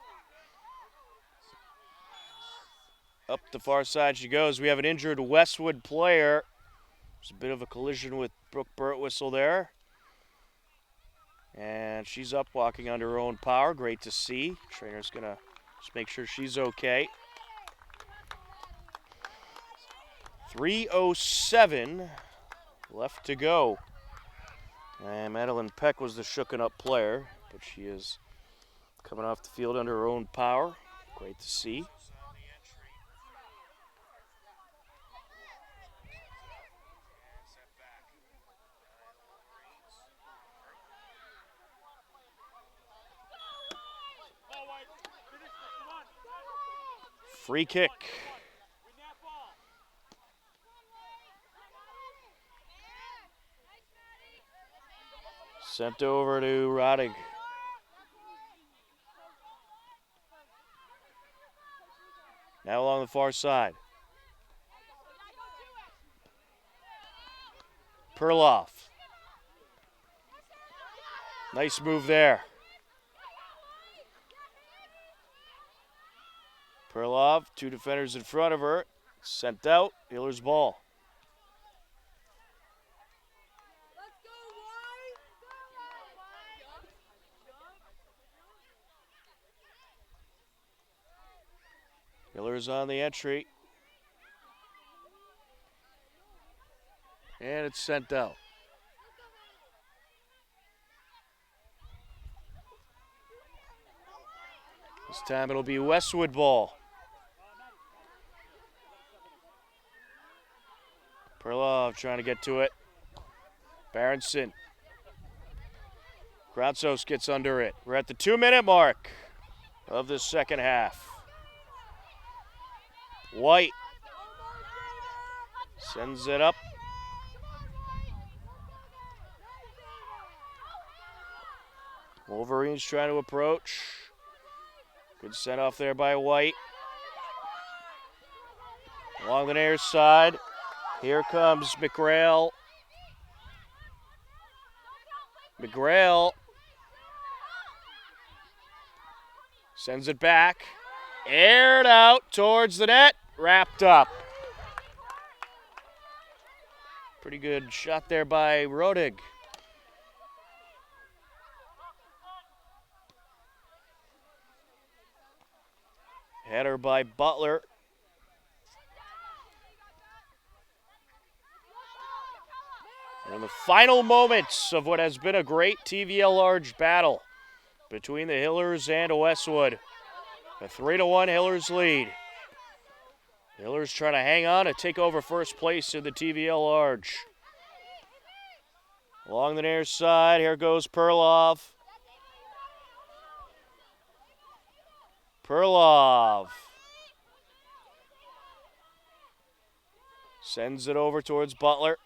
Up the far side she goes. We have an injured Westwood player. There's a bit of a collision with Brooke Birtwistle there. And she's up walking under her own power. Great to see. Trainer's going to just make sure she's okay. 3:07 left to go. And Madeline Peck was the shooken up player, but she is coming off the field under her own power. Great to see. Free kick. Sent over to Rodig. Now along the far side. Perloff. Nice move there. Perloff, two defenders in front of her. Sent out. Hillers ball. Hillers on the entry. And it's sent out. This time it'll be Westwood ball. Perloff trying to get to it. Berenson. Gransos gets under it. We're at the 2-minute mark of the second half. White. Sends it up. Wolverines trying to approach. Good send off there by White. Along the near side. Here comes McGrail. McGrail sends it back. Aired out towards the net. Wrapped up. Pretty good shot there by Rodig. Header by Butler. In the final moments of what has been a great TVL large battle between the Hillers and Westwood. A 3-1 Hillers lead. Hillers trying to hang on to take over first place in the TVL large. Along the near side, here goes Perlov. Perlov sends it over towards Butler.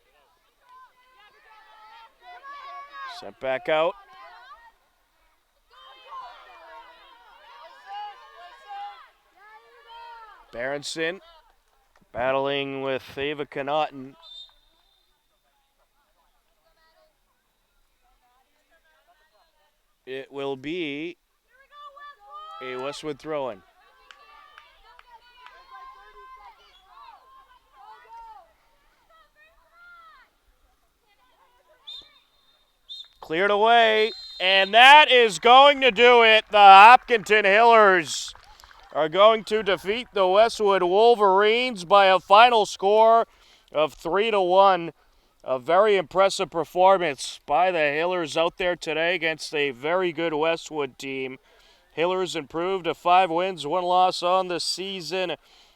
Sent back out. Berenson battling with Ava Connaughton. It will be a Westwood throw-in. Cleared away, and that is going to do it. The Hopkinton Hillers are going to defeat the Westwood Wolverines by a final score of 3-1. A very impressive performance by the Hillers out there today against a very good Westwood team. Hillers improved to 5 wins, 1 loss on the season.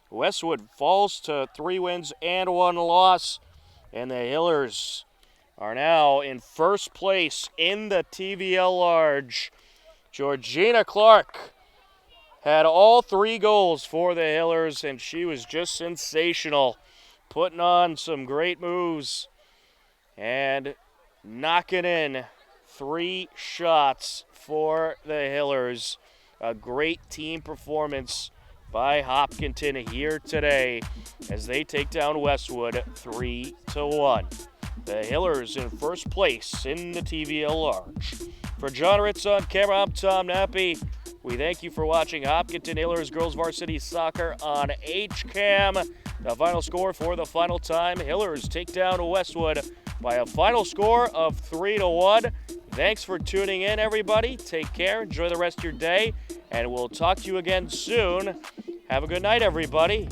Westwood falls to 3 wins and 1 loss. And the Hillers are now in first place in the TVL large. Georgina Clark had all 3 goals for the Hillers, and she was just sensational, putting on some great moves and knocking in 3 shots for the Hillers. A great team performance by Hopkinton here today as they take down Westwood 3-1. The Hillers in first place in the TVL large. For John Ritz on camera, I'm Tom Nappy. We thank you for watching Hopkinton Hillers Girls Varsity Soccer on HCAM. The final score for the final time, Hillers take down Westwood by a final score of 3-1. Thanks for tuning in, everybody. Take care, enjoy the rest of your day, and we'll talk to you again soon. Have a good night, everybody.